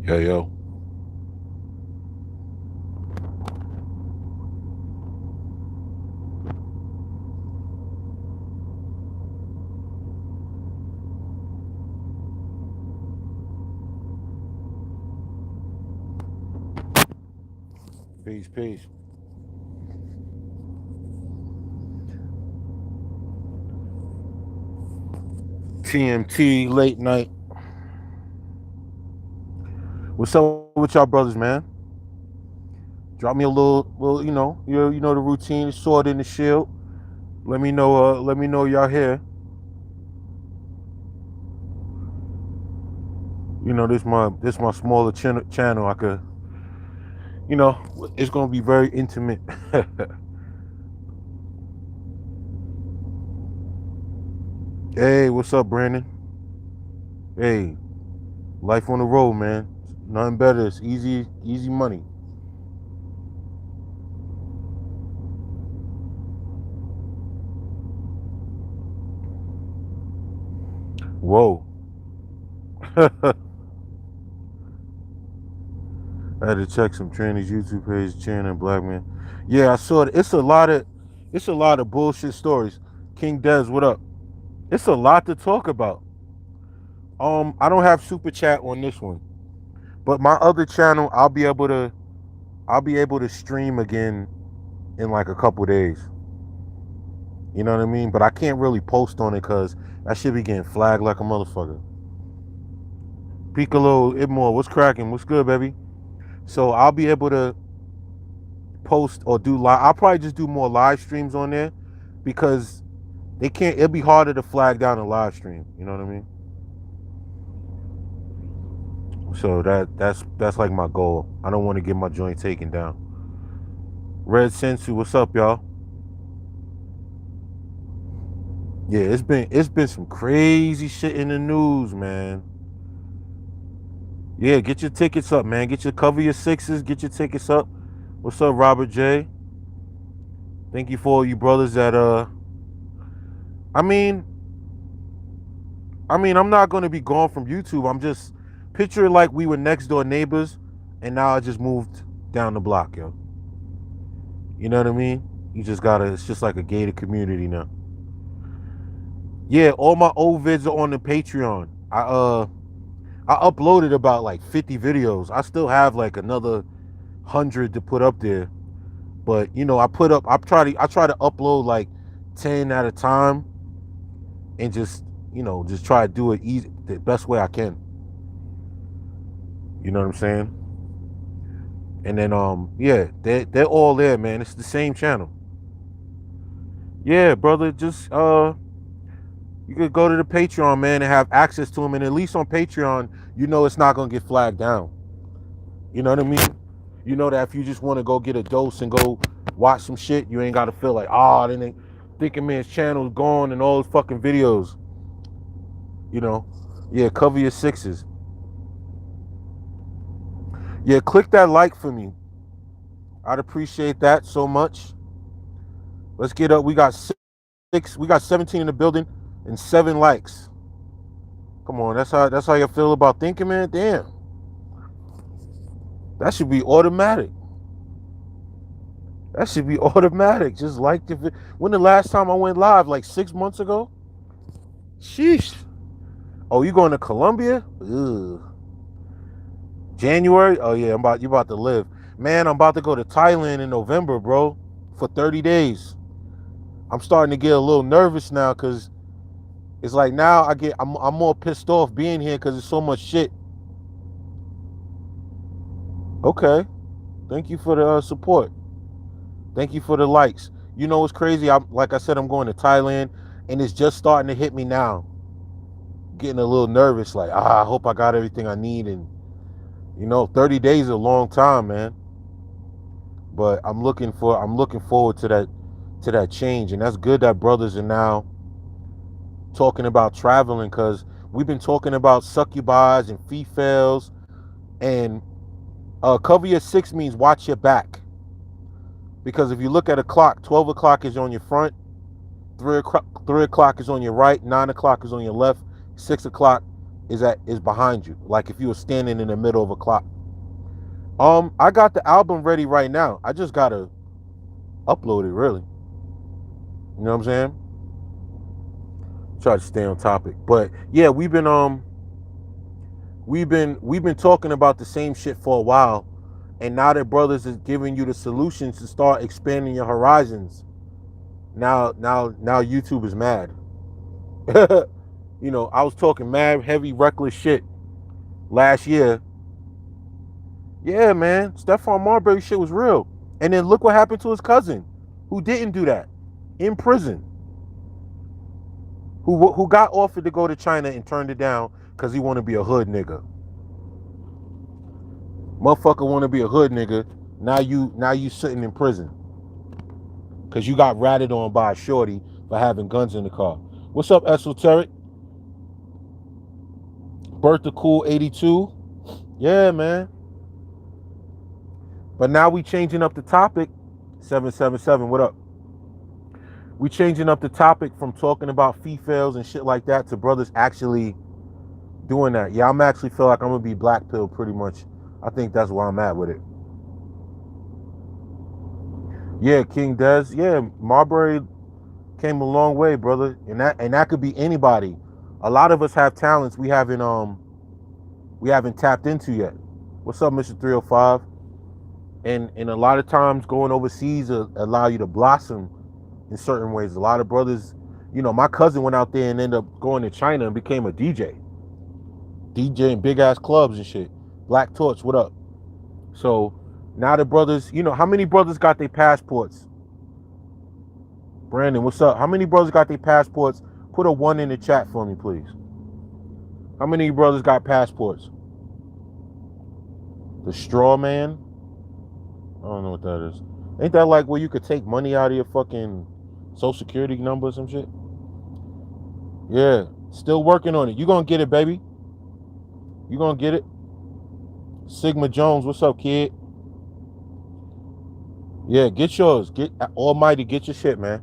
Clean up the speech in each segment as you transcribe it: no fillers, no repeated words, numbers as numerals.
Yo, yo. Peace, peace. TMT late night. What's up with y'all brothers, man? Drop me a little, you know the routine, sword in the shield. Let me know y'all here. You know, this my smaller channel. I could, you know, it's gonna be very intimate. Hey, what's up, Brandon? Hey, life on the road, man. Nothing better. It's easy money. Whoa. I had to check some trannies YouTube page, Chan and Black Man. Yeah, I saw it. It's a lot of bullshit stories. King Des, what up? It's a lot to talk about. I don't have super chat on this one, but my other channel, I'll be able to stream again in like a couple days. You know what I mean? But I can't really post on it because I should be getting flagged like a motherfucker. Piccolo, Ibmore, what's cracking? What's good, baby? So I'll be able to post or do live. I'll probably just do more live streams on there because they can't. It'll be harder to flag down a live stream. You know what I mean? So that's like my goal. I don't want to get my joint taken down. Red Sensu, what's up, y'all? Yeah, it's been some crazy shit in the news, man. Yeah, get your tickets up, man. Cover your sixes. Get your tickets up. What's up, Robert J? Thank you for all you brothers that I mean, I'm not gonna be gone from YouTube. I'm just picture like we were next door neighbors, and now I just moved down the block, yo. You know what I mean? You just gotta. It's just like a gated community now. Yeah, all my old vids are on the Patreon. I uploaded about like 50 videos. I still have like another 100 to put up there. But you know, I try to upload like 10 at a time and just try to do it easy the best way I can. You know what I'm saying? And then yeah, they're all there, man. It's the same channel. Yeah, brother, just you could go to the Patreon, man, and have access to them. And at least on Patreon, you know it's not gonna get flagged down. You know what I mean? You know that if you just want to go get a dose and go watch some shit, you ain't gotta feel like, then they thinking man's channel's gone and all his fucking videos. You know? Yeah, cover your sixes. Yeah, click that like for me. I'd appreciate that so much. Let's get up. We got 17 in the building and 7 likes. Come on, that's how you feel about thinking, man. Damn. That should be automatic. That should be automatic. Just like when the last time I went live, like 6 months ago? Sheesh. Oh, you going to Colombia? Ugh. January? Oh yeah, you about to live. Man, I'm about to go to Thailand in November, bro. For 30 days. I'm starting to get a little nervous now because it's like now I'm more pissed off being here because there's so much shit. Okay. Thank you for the support. Thank you for the likes. You know what's crazy? Like I said, I'm going to Thailand and it's just starting to hit me now. Getting a little nervous, like, I hope I got everything I need. And 30 days is a long time, man. But I'm looking forward to that change. And that's good that brothers are now talking about traveling because we've been talking about succubis and females. And cover your six means watch your back. Because if you look at a clock, 12 o'clock is on your front, 3 o'clock is on your right, 9 o'clock is on your left, 6 o'clock is behind you. Like if you were standing in the middle of a clock. I got the album ready right now. I just gotta upload it really. You know what I'm saying? Try to stay on topic. But yeah, we've been talking about the same shit for a while. And now that brothers is giving you the solutions to start expanding your horizons, now YouTube is mad. You know, I was talking mad heavy reckless shit last year. Yeah, man, Stephon Marbury shit was real. And then look what happened to his cousin, who didn't do that, in prison, who got offered to go to China and turned it down because he want to be a hood nigga. Motherfucker want to be a hood nigga. Now you sitting in prison because you got ratted on by a shorty for having guns in the car. What's up, Esoteric? Bertha Cool 82. Yeah, man. But now we changing up the topic. 777, what up? We changing up the topic from talking about females and shit like that to brothers actually doing that. Yeah, I'm actually feel like I'm gonna be black pill pretty much. I think that's where I'm at with it. Yeah, King Des. Yeah, Marbury came a long way, brother. And that could be anybody. A lot of us have talents we haven't tapped into yet. What's up, Mr. 305? And a lot of times going overseas will allow you to blossom in certain ways. A lot of brothers, you know, my cousin went out there and ended up going to China and became a DJ. DJ in big ass clubs and shit. Black Torch, what up? So now the brothers, you know, how many brothers got their passports? Brandon, what's up? How many brothers got their passports? Put a 1 in the chat for me, please. How many brothers got passports? The straw man? I don't know what that is. Ain't that like where you could take money out of your fucking social security number or some shit? Yeah, still working on it. You gonna get it, baby. You gonna get it. Sigma Jones, what's up, kid? Yeah, get yours. Get Almighty, get your shit, man.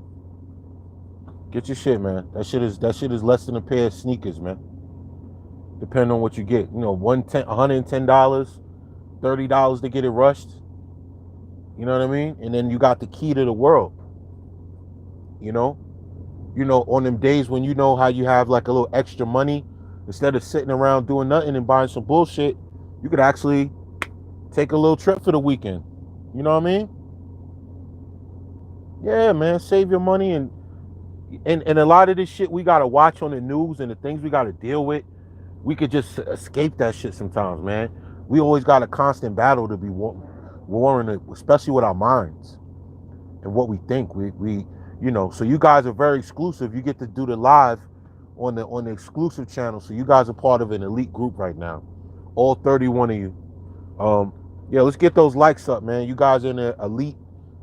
Get your shit, man. That shit is less than a pair of sneakers, man. Depending on what you get. You know, $110, $30 to get it rushed. You know what I mean? And then you got the key to the world. You know, on them days when you know how you have like a little extra money, instead of sitting around doing nothing and buying some bullshit, you could actually take a little trip for the weekend. You know what I mean? Yeah, man, save your money and a lot of this shit we gotta watch on the news and the things we gotta deal with, we could just escape that shit sometimes, man. We always got a constant battle to be warring, especially with our minds and what we think. We you know, so you guys are very exclusive. You get to do the live on the exclusive channel. So you guys are part of an elite group right now. All 31 of you. Yeah, let's get those likes up, man. You guys are in an elite,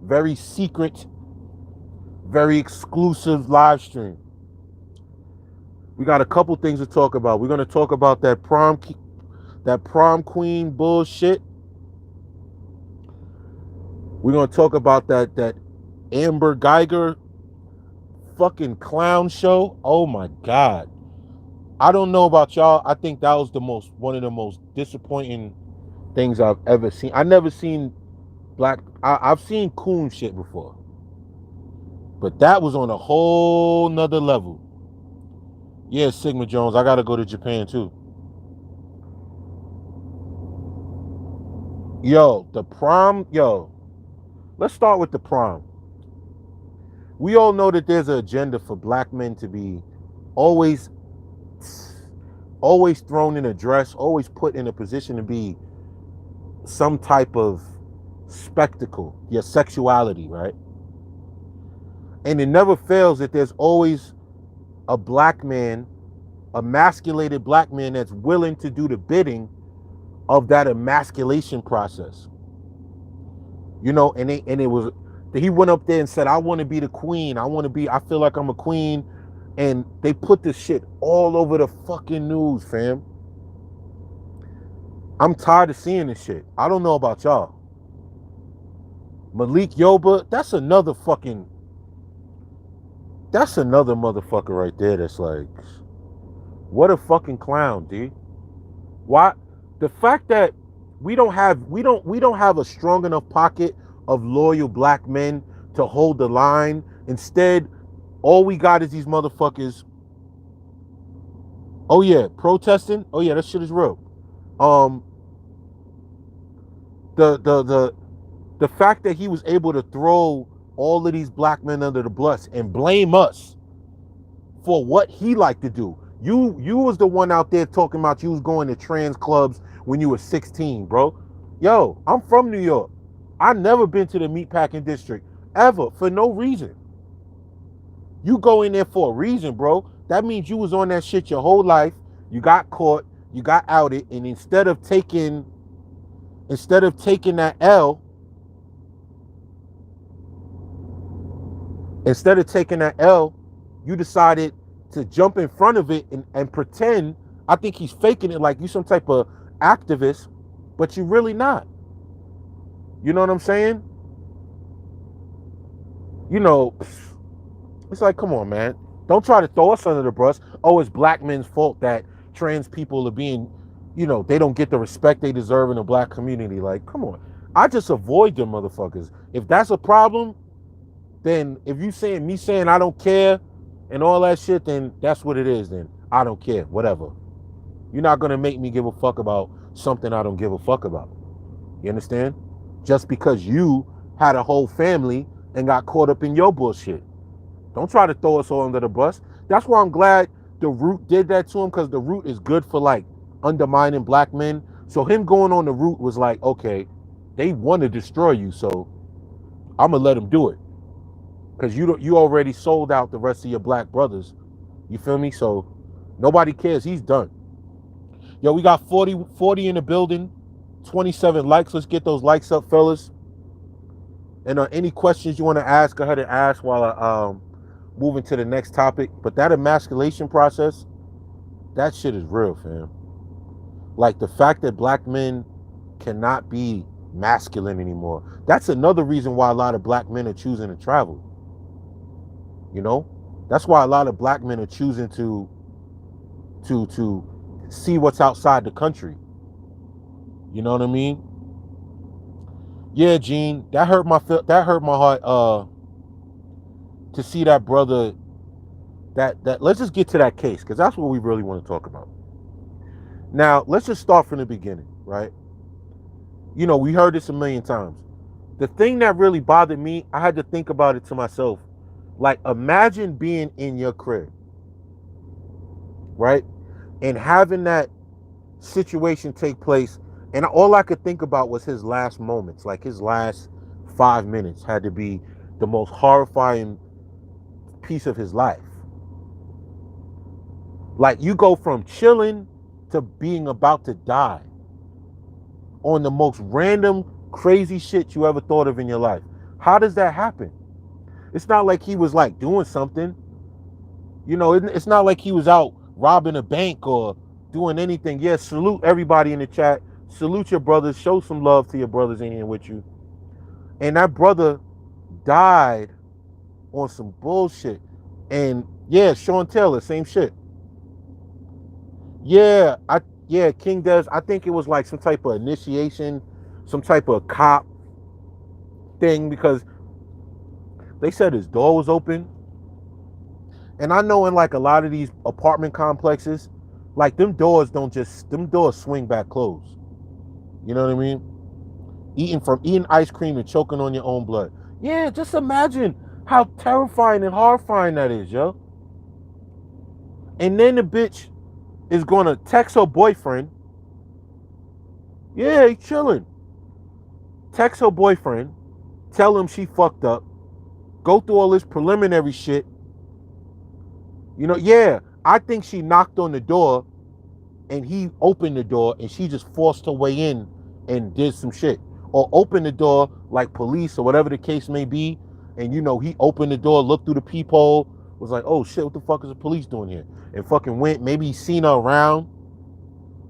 very secret, very exclusive live stream. We got a couple things to talk about. We're gonna talk about that prom queen bullshit. We're gonna talk about that Amber Geiger fucking clown show. Oh my God. I don't know about y'all. I think that was one of the most disappointing things I've ever seen. I never seen I've seen coon shit before. But that was on a whole nother level. Yeah, Sigma Jones, I gotta go to Japan too. Yo, the prom, let's start with the prom. We all know that there's an agenda for black men to be always thrown in a dress, always put in a position to be some type of spectacle, your sexuality, right? And it never fails that there's always a black man, emasculated black man that's willing to do the bidding of that emasculation process. You know, and it was, he went up there and said, I want to be the queen. I feel like I'm a queen. And they put this shit all over the fucking news, fam. I'm tired of seeing this shit. I don't know about y'all. Malik Yoba, that's another motherfucker right there that's like, What a fucking clown, dude. Why? The fact that we don't have a strong enough pocket of loyal black men to hold the line. Instead, all we got is these motherfuckers. Oh yeah, protesting. Oh yeah, that shit is real. Um, the fact that he was able to throw all of these black men under the bus and blame us for what he liked to do. You was the one out there talking about you was going to trans clubs when you were 16, bro. Yo, I'm from New York. I never been to the meatpacking district ever for no reason. You go in there for a reason, bro. That means you was on that shit your whole life. You got caught, you got outed, and instead of taking that L, instead of taking that L, you decided to jump in front of it and pretend. I think he's faking it like you some type of activist, but you really not. You know what I'm saying? You know, it's like, come on, man. Don't try to throw us under the bus. Oh, it's black men's fault that trans people are being, they don't get the respect they deserve in the black community. Like, come on. I just avoid them motherfuckers. If that's a problem, then if you saying me saying I don't care and all that shit, then that's what it is. Then I don't care, whatever. You're not gonna make me give a fuck about something I don't give a fuck about. You understand? Just because you had a whole family and got caught up in your bullshit. Don't try to throw us all under the bus. That's why I'm glad the Root did that to him, because the Root is good for like undermining black men. So him going on the Root was like, okay, they want to destroy you, so I'm gonna let them do it. Because you already sold out the rest of your black brothers. You feel me? So nobody cares. He's done. Yo, we got 40 in the building, 27 likes. Let's get those likes up, fellas. And any questions you want to ask, go ahead and ask while I move into the next topic. But that emasculation process, that shit is real, fam. Like the fact that black men cannot be masculine anymore. That's another reason why a lot of black men are choosing to travel. You know, that's why a lot of black men are choosing to see what's outside the country. You know what I mean? Yeah, Gene, that hurt my heart. To see that brother. That let's just get to that case, because that's what we really want to talk about. Now, let's just start from the beginning, right? We heard this a million times. The thing that really bothered me, I had to think about it to myself. Like, imagine being in your crib, right? And having that situation take place, and all I could think about was his last moments. Like, his last 5 minutes had to be the most horrifying piece of his life. Like, you go from chilling to being about to die on the most random, crazy shit you ever thought of in your life. How does that happen? It's not like he was like doing something. It's not like he was out robbing a bank or doing anything. Yeah, salute everybody in the chat. Salute your brothers. Show some love to your brothers in here with you. And that brother died on some bullshit. And yeah, Sean Taylor, same shit. Yeah, King Des, I think it was like some type of initiation, some type of cop thing, because they said his door was open. And I know in like a lot of these apartment complexes, like them doors swing back closed. You know what I mean? Eating ice cream and choking on your own blood. Yeah, just imagine how terrifying and horrifying that is, yo. And then the bitch is gonna text her boyfriend. Yeah, he's chilling. Text her boyfriend, tell him she fucked up, go through all this preliminary shit. Yeah, I think she knocked on the door and he opened the door and she just forced her way in and did some shit. Or opened the door like police or whatever the case may be. And he opened the door, looked through the peephole, was like, oh shit, what the fuck is the police doing here? And fucking went, maybe he seen her around,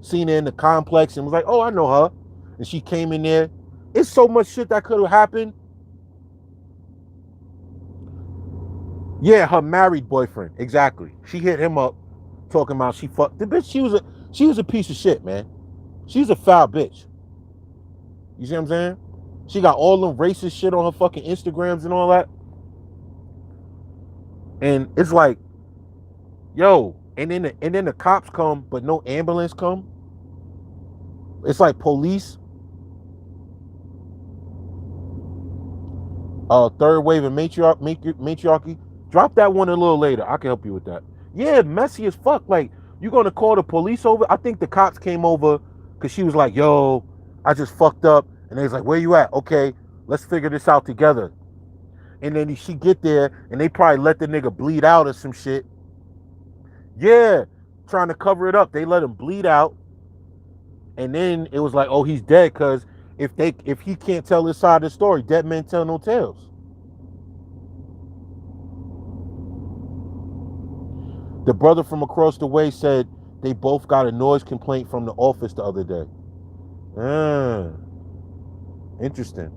seen her in the complex and was like, oh, I know her. And she came in there. It's so much shit that could have happened. Yeah, her married boyfriend. Exactly. She hit him up talking about she fucked the bitch. She was a piece of shit, man. She's a foul bitch. You see what I'm saying? She got all them racist shit on her fucking Instagrams and all that. And it's like, yo, and then the cops come, but no ambulance come. It's like police, third wave of matriarchy. Drop that one a little later. I can help you with that. Yeah, messy as fuck. Like, you gonna call the police over? I think the cops came over because she was like, yo, I just fucked up. And they was like, where you at? Okay, let's figure this out together. And then she get there and they probably let the nigga bleed out or some shit. Yeah, trying to cover it up. They let him bleed out. And then it was like, oh, he's dead, because if he can't tell his side of the story, dead men tell no tales. The brother from across the way said they both got a noise complaint from the office the other day. Interesting.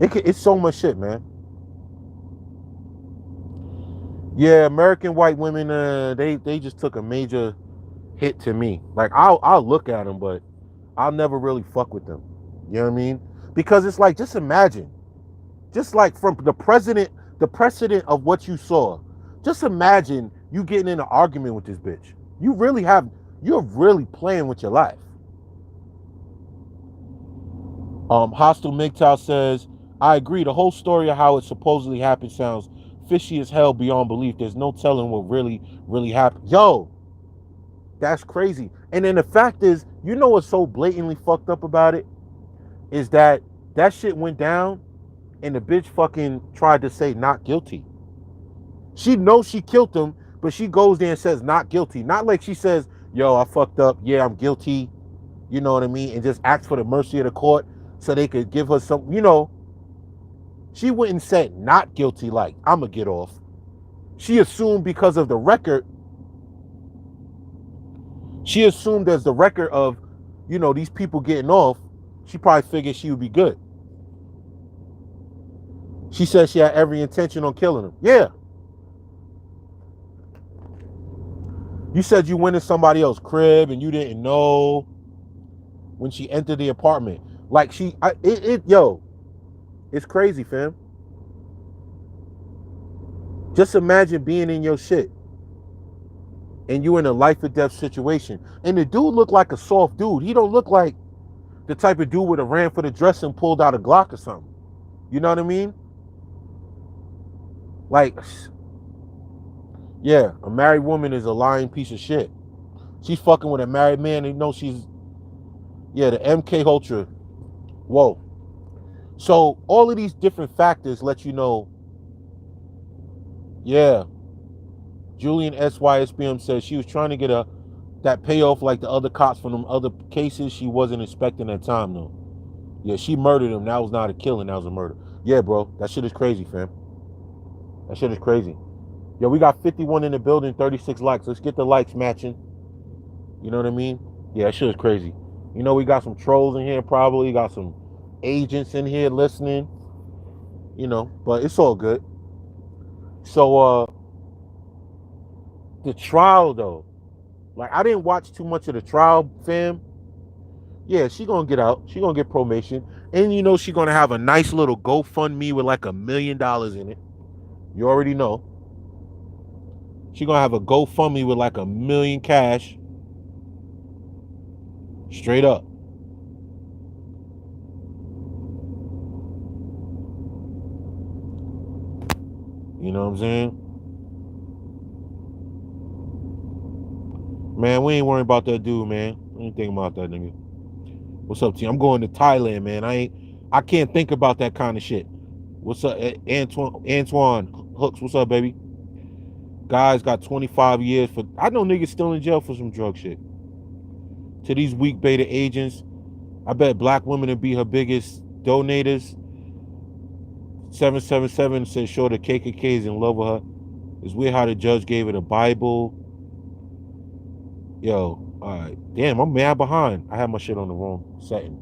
It's so much shit, man. Yeah, American white women, they just took a major hit to me. Like, I'll look at them, but I'll never really fuck with them. You know what I mean? Because it's like, just imagine, just like from the precedent of what you saw. Just imagine you getting in an argument with this bitch. You're really playing with your life. Hostile MGTOW says, I agree. The whole story of how it supposedly happened sounds fishy as hell beyond belief. There's no telling what really happened. Yo, that's crazy. And then the fact is, you know what's so blatantly fucked up about it? Is that shit went down and the bitch fucking tried to say not guilty. She knows she killed him, but she goes there and says not guilty. Not like she says, yo, I fucked up. Yeah, I'm guilty. You know what I mean? And just asks for the mercy of the court so they could give her some, you know. She wouldn't say not guilty like, I'm going to get off. She assumed because of the record. She assumed as the record of, you know, these people getting off, she probably figured she would be good. She said she had every intention on killing him. Yeah. You said you went in somebody else's crib and you didn't know when she entered the apartment. Like yo, it's crazy, fam. Just imagine being in your shit and you in a life or death situation. And the dude looked like a soft dude. He don't look like the type of dude would have ran for the dress and pulled out a Glock or something. You know what I mean? Like, yeah, a married woman is a lying piece of shit. She's fucking with a married man and you know she's, yeah, the MK Ultra. Whoa. So all of these different factors let you know, yeah. Julian SYSBM says she was trying to get that payoff like the other cops from them other cases. She wasn't expecting that time though. Yeah, she murdered him. That was not a killing, that was a murder. Yeah, bro, that shit is crazy, fam. That shit is crazy. Yo, we got 51 in the building, 36 likes. Let's get the likes matching. You know what I mean? Yeah, that shit is crazy. You know, we got some trolls in here probably. Got some agents in here listening. You know, but it's all good. So, the trial though. Like, I didn't watch too much of the trial, fam. Yeah, she gonna get out. She gonna get probation. And you know she gonna have a nice little GoFundMe with like $1 million in it. You already know. She gonna have a GoFundMe with like $1 million cash. Straight up. You know what I'm saying? Man, we ain't worrying about that dude, man. We ain't thinking about that nigga. What's up, T? I'm going to Thailand, man. I can't think about that kind of shit. What's up, Antoine Hooks? What's up, baby? Guys got 25 years for. I know niggas still in jail for some drug shit. To these weak beta agents, I bet black women would be her biggest donators. 777 says, sure, the KKK is in love with her. It's weird how the judge gave it a Bible. Yo, all right. Damn, I'm mad behind. I had my shit on the wrong setting.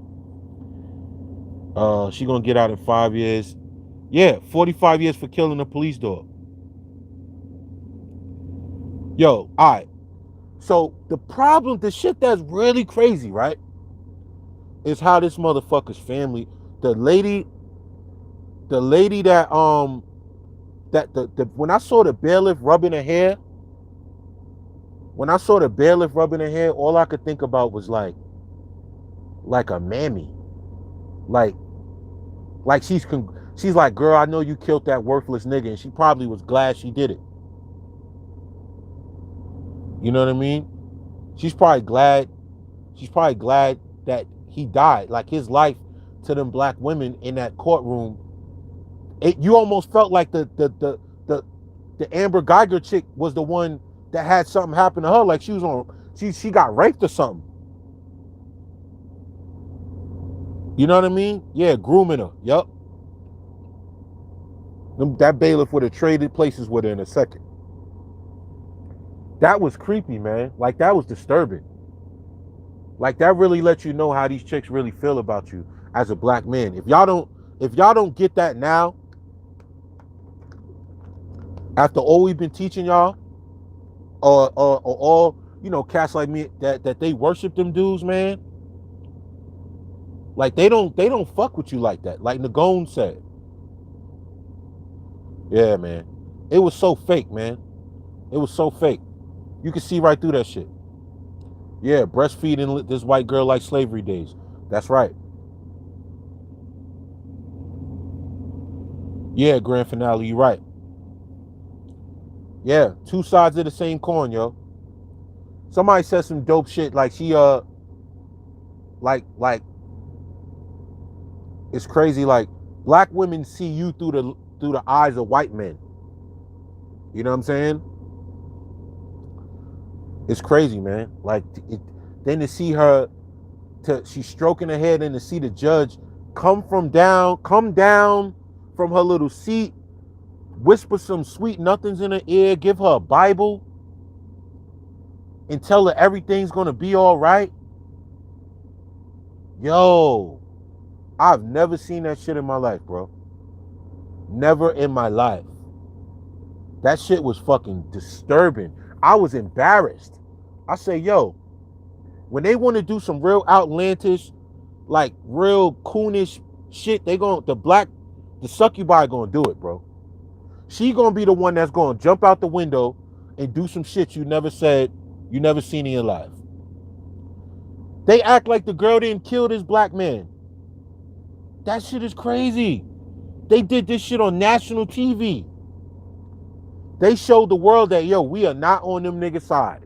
She gonna get out in 5 years. Yeah, 45 years for killing a police dog. Yo, all right. So the problem, the shit that's really crazy, right, is how this motherfucker's family, the lady, that when I saw the bailiff rubbing her hair, all I could think about was like a mammy, like she's like, girl, I know you killed that worthless nigga, and she probably was glad she did it. You know what I mean? She's probably glad. She's probably glad that he died. Like his life to them black women in that courtroom. You almost felt like the Amber Geiger chick was the one that had something happen to her. Like she was on. She got raped or something. You know what I mean? Yeah, grooming her. Yup. That bailiff would have traded places with her in a second. That was creepy, man. Like that was disturbing. Like that really lets you know how these chicks really feel about you as a black man. If y'all don't get that now, after all we've been teaching y'all, or all, cats like me that they worship them dudes, man. Like they don't fuck with you like that. Like Nagone said. Yeah, man. It was so fake, man. It was so fake. You can see right through that shit. Yeah, breastfeeding this white girl like slavery days. That's right. Yeah, grand finale, you right. Yeah, two sides of the same coin, yo. Somebody said some dope shit like she like it's crazy, like black women see you through the eyes of white men. You know what I'm saying? It's crazy, man. Like then to see her, she's stroking her head, and to see the judge come down from her little seat, whisper some sweet nothings in her ear, give her a Bible, and tell her everything's gonna be all right. Yo, I've never seen that shit in my life, bro. Never in my life. That shit was fucking disturbing. I was embarrassed. I say, yo, when they want to do some real outlandish, like real coonish shit, the succubi gonna do it, bro. She gonna be the one that's gonna jump out the window and do some shit you never seen in your life. They act like the girl didn't kill this black man. That shit is crazy. They did this shit on national TV. They showed the world that, yo, we are not on them niggas' side.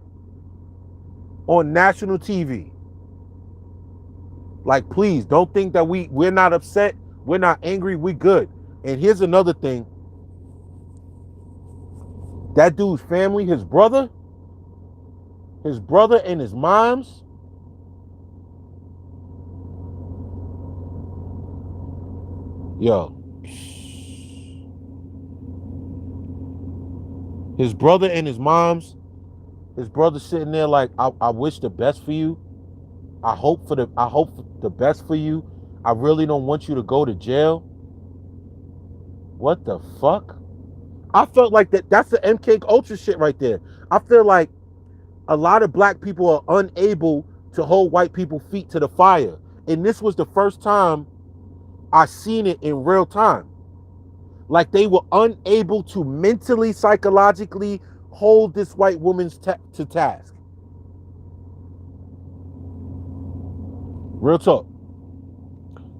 On national TV. Like, please, don't think that we're not upset. We're not angry. We good. And here's another thing. That dude's family, his brother and his moms, yo, his brother and his moms, his brother sitting there like, I wish the best for you. I hope for the best for you. I really don't want you to go to jail. What the fuck? I felt like that's the MK Ultra shit right there. I feel like a lot of black people are unable to hold white people's feet to the fire. And this was the first time I seen it in real time. Like they were unable to mentally, psychologically hold this white woman to task. Real talk.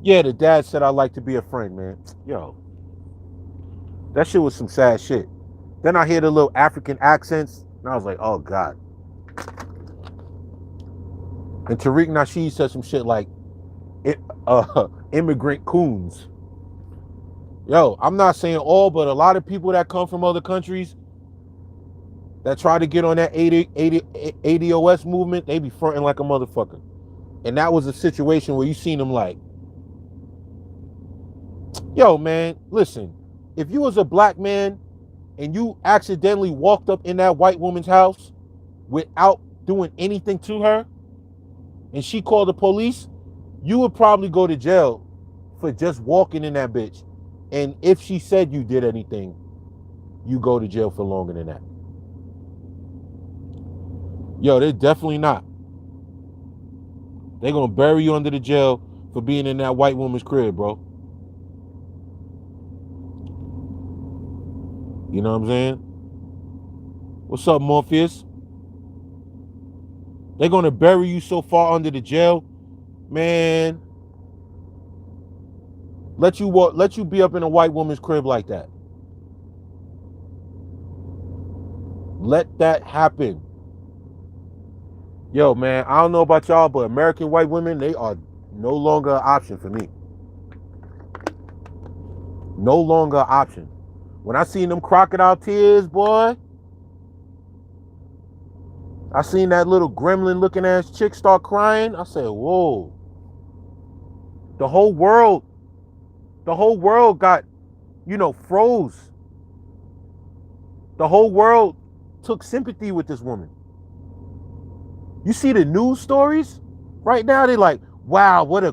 Yeah, the dad said I'd like to be a friend, man. Yo, that shit was some sad shit. Then I hear the little African accents, and I was like, oh God. And Tariq Nasheed said some shit like, immigrant coons. Yo, I'm not saying all, but a lot of people that come from other countries that try to get on that ADOS movement, they be fronting like a motherfucker. And that was a situation where you seen them like, yo, man, listen, if you was a black man and you accidentally walked up in that white woman's house without doing anything to her, and she called the police, you would probably go to jail for just walking in that bitch. And if she said you did anything, you go to jail for longer than that. Yo, they're definitely not. They're gonna bury you under the jail for being in that white woman's crib, bro. You know what I'm saying? What's up, Morpheus? They're gonna bury you so far under the jail, man. Let you be up in a white woman's crib like that. Let that happen. Yo, man, I don't know about y'all, but American white women, they are no longer an option for me. No longer an option. When I seen them crocodile tears, boy, I seen that little gremlin looking ass chick start crying. I said, whoa. The whole world got, froze. The whole world took sympathy with this woman. You see the news stories right now, they're like, wow, what a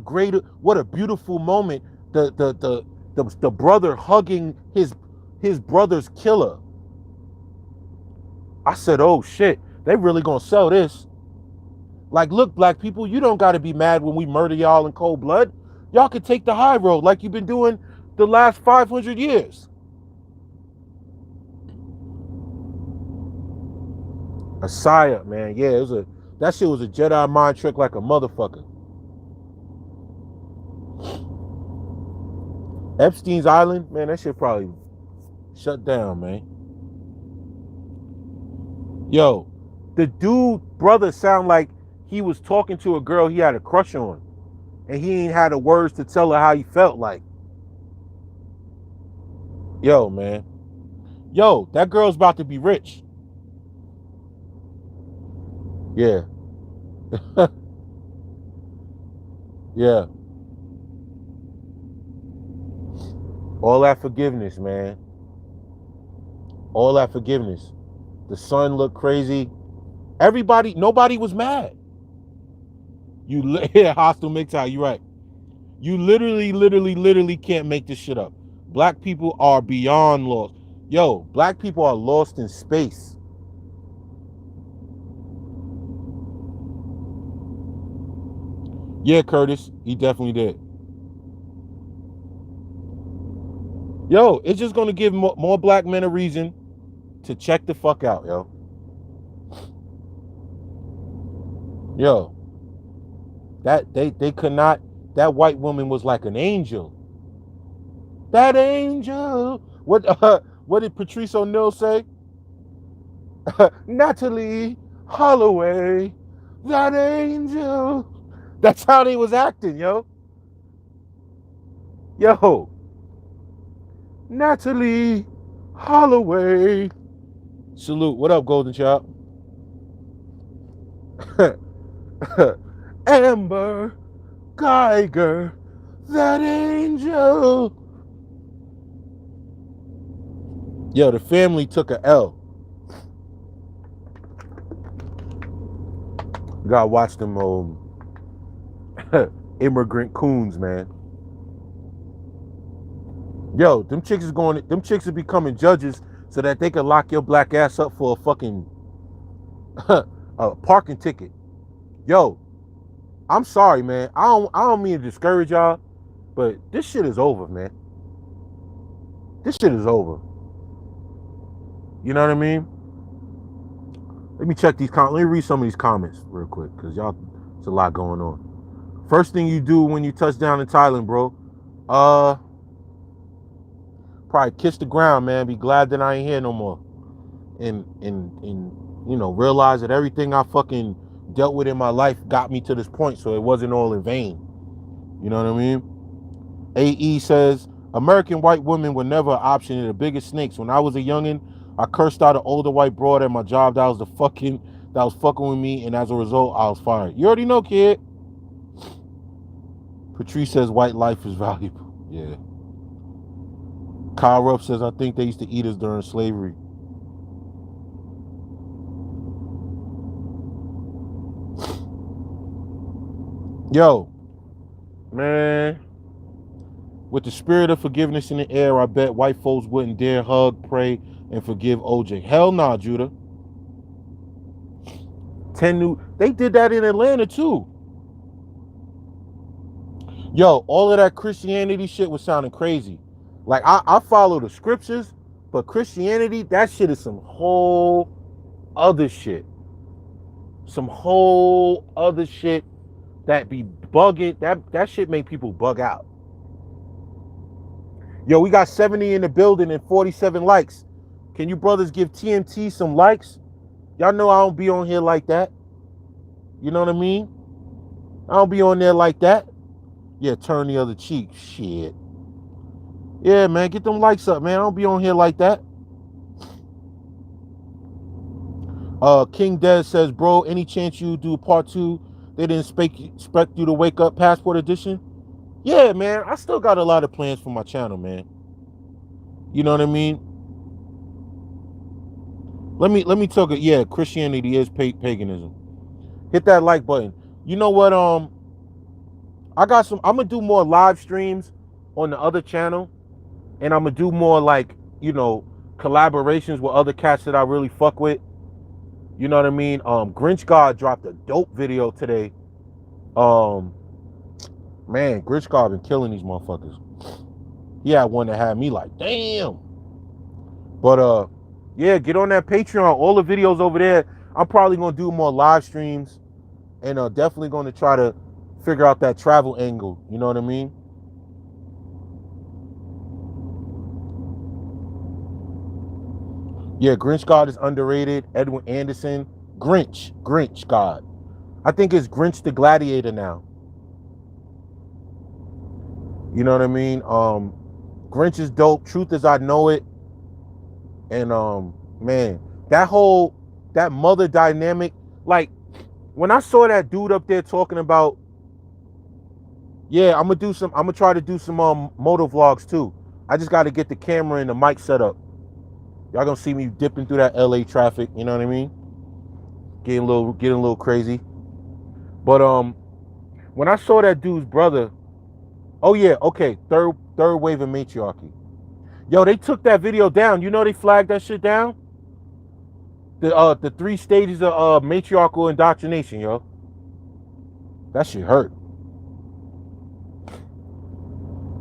beautiful moment. The brother hugging his brother's killer. I said, oh shit, they really gonna sell this. Like, look, black people, you don't gotta be mad when we murder y'all in cold blood. Y'all can take the high road like you've been doing the last 500 years. A psyop, man. Yeah, that shit was a Jedi mind trick like a motherfucker. Epstein's Island, man, that shit probably shut down, man. Yo, the dude brother sound like he was talking to a girl he had a crush on, and he ain't had the words to tell her how he felt like. Yo, man. Yo, that girl's about to be rich. Yeah. Yeah. All that forgiveness, man. All that forgiveness. The sun looked crazy. Nobody was mad. Yeah, hostile MGTOW, you're right. You literally can't make this shit up. Black people are beyond lost. Yo, black people are lost in space. Yeah, Curtis, he definitely did. Yo, it's just gonna give more black men a reason to check the fuck out, yo. Yo, that they could not. That white woman was like an angel. That angel. What did Patrice O'Neal say? Natalie Holloway, that angel. That's how they was acting, yo. Yo, Natalie Holloway. Salute. What up, Golden Child? Amber Geiger, that angel. Yo, the family took a L. You gotta watch them immigrant coons, man. Yo, them chicks are becoming judges so that they can lock your black ass up for a fucking a parking ticket. Yo, I'm sorry, man. I don't mean to discourage y'all, but this shit is over, man. This shit is over. You know what I mean? Let me check these comments. Let me read some of these comments real quick, because y'all, it's a lot going on. First thing you do when you touch down in Thailand, bro, probably kiss the ground, man. Be glad that I ain't here no more. And realize that everything I fucking dealt with in my life got me to this point, so it wasn't all in vain. You know what I mean? AE says, American white women were never an option. They're the biggest snakes. When I was a youngin', I cursed out an older white broad at my job that was fucking with me, and as a result, I was fired. You already know, kid. Patrice says white life is valuable. Yeah. Kyle Ruff says, I think they used to eat us during slavery. Yo, man, with the spirit of forgiveness in the air, I bet white folks wouldn't dare hug, pray, and forgive OJ. Hell nah, Judah. 10 new. They did that in Atlanta too. Yo, all of that Christianity shit was sounding crazy. Like I follow the scriptures, but Christianity, that shit is some whole other shit. Some whole other shit that be bugging. That shit make people bug out. Yo, we got 70 in the building and 47 likes. Can you brothers give TMT some likes? Y'all know I don't be on here like that. You know what I mean? I don't be on there like that. Yeah, turn the other cheek. Shit. Yeah, man, get them likes up, man. I don't be on here like that. King Des says, bro, any chance you do part 2? They didn't expect you to wake up Passport Edition? Yeah, man, I still got a lot of plans for my channel, man. You know what I mean? Let me talk. Yeah, Christianity is paganism. Hit that like button. You know what? I'm gonna do more live streams on the other channel, and I'm gonna do more like, collaborations with other cats that I really fuck with. You know what I mean? Grinch God dropped a dope video today. Man, Grinch God been killing these motherfuckers. He had one that had me like, damn. But yeah, get on that Patreon. All the videos over there. I'm probably gonna do more live streams, and definitely gonna try to figure out that travel angle. You know what I mean? Yeah, Grinch God is underrated. Edwin Anderson. Grinch God. I think it's Grinch the Gladiator now. You know what I mean? Grinch is dope. Truth as I know it. And man, that mother dynamic, like when I saw that dude up there talking about, yeah, I'm gonna try to do some moto vlogs too. I just gotta get the camera and the mic set up. Y'all gonna see me dipping through that LA traffic, you know what I mean? Getting a little crazy. But when I saw that dude's brother, oh yeah, okay, third wave of matriarchy. Yo, they took that video down. You know they flagged that shit down? The 3 stages of matriarchal indoctrination, yo. That shit hurt.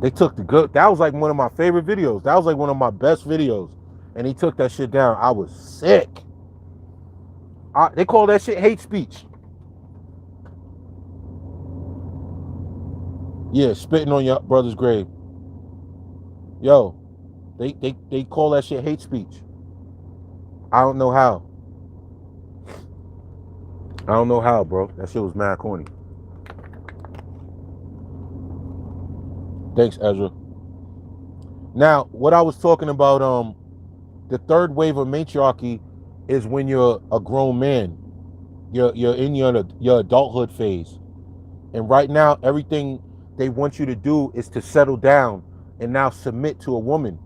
They took that was like one of my favorite videos. That was like one of my best videos. And he took that shit down. I was sick. They call that shit hate speech. Yeah, spitting on your brother's grave. Yo, they call that shit hate speech. I don't know how. I don't know how, bro. That shit was mad corny. Thanks, Ezra. Now, what I was talking about, the third wave of matriarchy is when you're a grown man. You're in your adulthood phase. And right now, everything they want you to do is to settle down and now submit to a woman.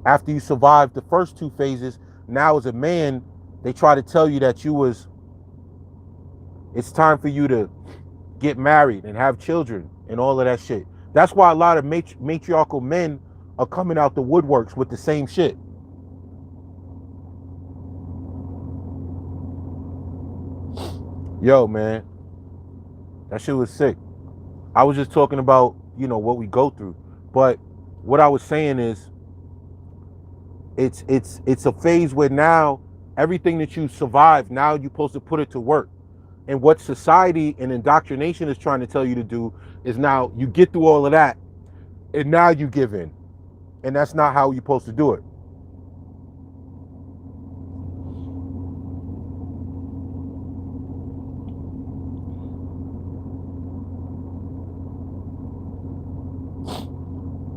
After you survive the first 2 phases, now as a man, they try to tell you that it's time for you to get married and have children and all of that shit. That's why a lot of matriarchal men are coming out the woodworks with the same shit. Yo, man, that shit was sick. I was just talking about, what we go through. But what I was saying is, it's a phase where now everything that you survive, now you're supposed to put it to work. And what society and indoctrination is trying to tell you to do is now you get through all of that and now you give in. And that's not how you're supposed to do it.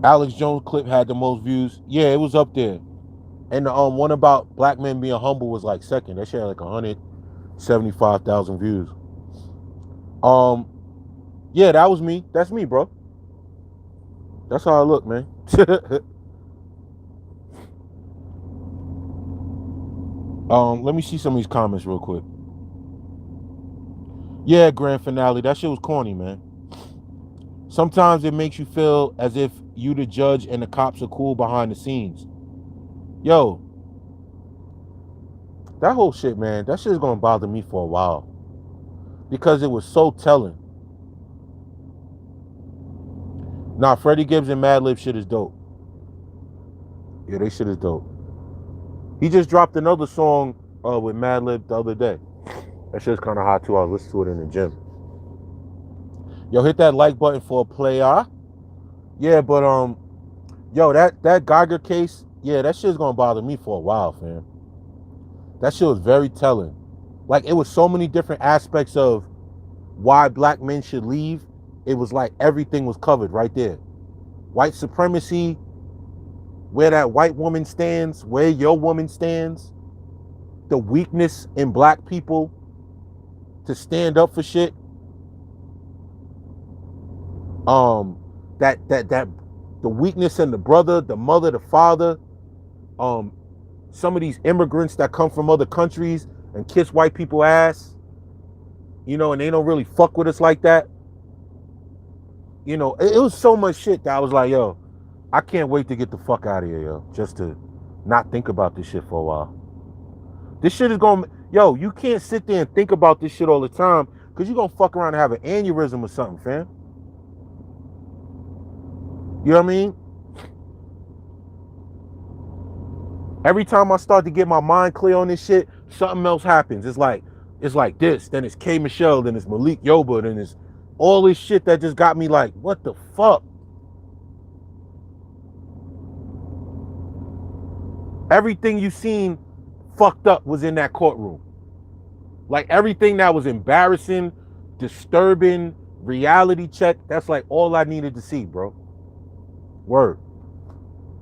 Alex Jones clip had the most views. Yeah, it was up there. And the one about black men being humble was like second. That shit had like 175,000 views. Yeah, that was me. That's me, bro. That's how I look, man. Let me see some of these comments real quick. Yeah, grand finale. That shit was corny, man. Sometimes it makes you feel as if you the judge and the cops are cool behind the scenes. Yo, That whole shit, man, that shit's gonna bother me for a while. Because it was so telling. Nah, Freddie Gibbs and Madlib shit is dope. Yeah, they shit is dope. He just dropped another song with Madlib the other day. That shit's kind of hot too. I listened to it in the gym. Yo, hit that like button for a player. Yeah, but yo, that Geiger case, yeah, that shit's gonna bother me for a while, fam. That shit was very telling. Like, it was so many different aspects of why black men should leave. It was like everything was covered right there. White supremacy, where that white woman stands, where your woman stands, the weakness in black people to stand up for shit. That the weakness in the brother, the mother, the father, some of these immigrants that come from other countries and kiss white people ass, you know, and they don't really fuck with us like that. You know, it was so much shit that I was like, yo, I can't wait to get the fuck out of here, yo, just to not think about this shit for a while. This shit is going, yo, you can't sit there and think about this shit all the time because you're going to fuck around and have an aneurysm or something, fam. You know what I mean? Every time I start to get my mind clear on this shit, something else happens. It's like this, then it's K Michelle, then it's Malik Yoba, then it's all this shit that just got me like, what the fuck? Everything you seen fucked up was in that courtroom. Like, everything that was embarrassing, disturbing, reality check, that's like all I needed to see, bro. Word.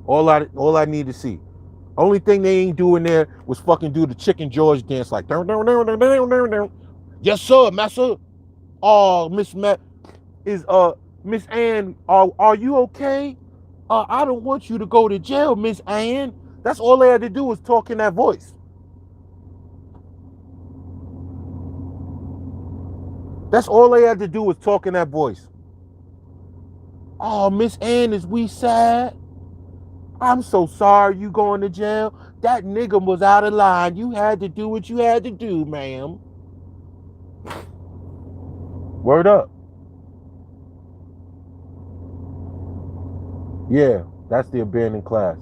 All I need to see. Only thing they ain't doing there was fucking do the Chicken George dance like yes sir, massa. Oh, Miss Matt is Miss Ann, are you okay? I don't want you to go to jail, Miss Ann. That's all they had to do was talk in that voice. That's all they had to do was talk in that voice. Oh, Miss Ann, is we sad? I'm so sorry you going to jail. That nigga was out of line. You had to do what you had to do, ma'am. Word up. Yeah, that's the abandoned class.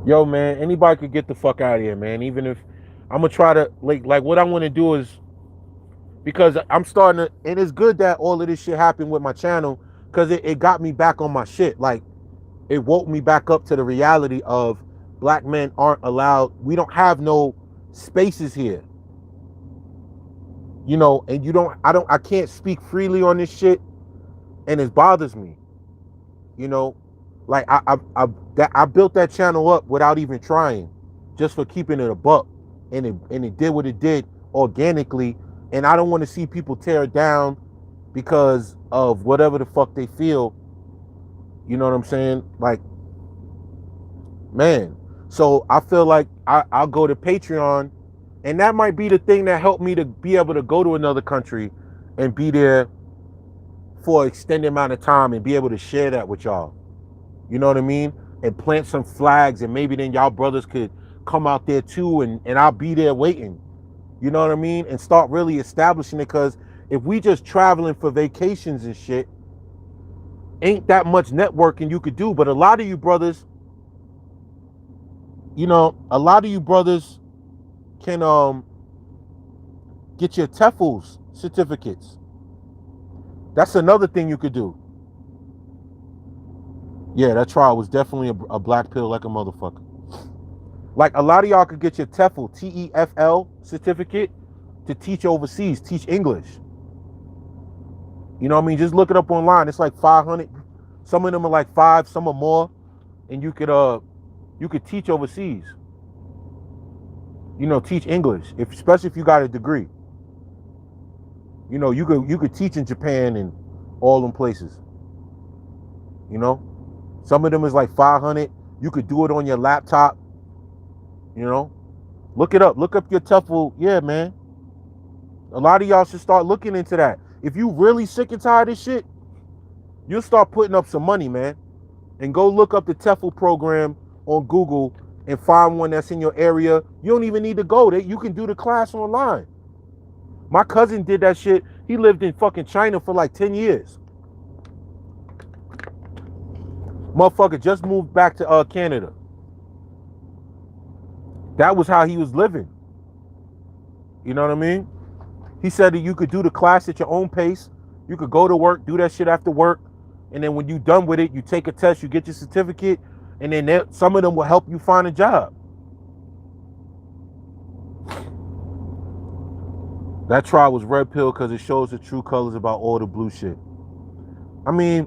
Yo, man, anybody could get the fuck out of here, man. Even if I'm gonna try to like what I want to do is, because I'm starting to, and it's good that all of this shit happened with my channel, because it got me back on my shit. Like, it woke me back up to the reality of black men aren't allowed. We don't have no spaces here. You know, and I can't speak freely on this shit, and it bothers me. You know, like I built that channel up without even trying, just for keeping it a buck, and it did what it did organically, and I don't want to see people tear it down because of whatever the fuck they feel. You know what I'm saying? Like, man. So I feel like I'll go to Patreon, and that might be the thing that helped me to be able to go to another country and be there for an extended amount of time and be able to share that with y'all. You know what I mean? And plant some flags, and maybe then y'all brothers could come out there too, and I'll be there waiting. You know what I mean? And start really establishing it, because if we just traveling for vacations and shit, ain't that much networking you could do. But a lot of you brothers, you know, a lot of you brothers can get your TEFLs certificates. That's another thing you could do. Yeah, that trial was definitely a black pill like a motherfucker. Like, a lot of y'all could get your TEFL, TEFL certificate to teach overseas, teach English. You know what I mean? Just look it up online. It's like 500. Some of them are like 5, some are more. And you could teach overseas. You know, teach English, especially if you got a degree. You know, you could teach in Japan and all them places. You know, some of them is like 500. You could do it on your laptop. You know, look it up. Look up your TEFL. Yeah, man. A lot of y'all should start looking into that. If you really sick and tired of this shit, you'll start putting up some money, man. and go look up the TEFL program on Google and find one that's in your area. You don't even need to go there. You can do the class online. My cousin did that shit. He lived in fucking China for like 10 years. Motherfucker just moved back to Canada. That was how he was living. You know what I mean? He said that you could do the class at your own pace. You could go to work, do that shit after work. And then when you're done with it, you take a test, you get your certificate, and then some of them will help you find a job. That trial was red pill because it shows the true colors about all the blue shit. I mean,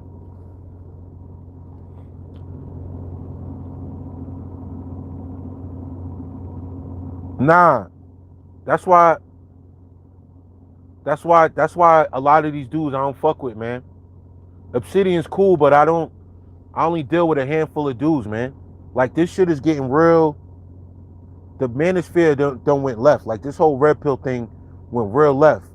nah. That's why a lot of these dudes I don't fuck with, man. Obsidian's cool, but I only deal with a handful of dudes, man. Like, this shit is getting real. The manosphere don't went left. Like, this whole red pill thing went real left.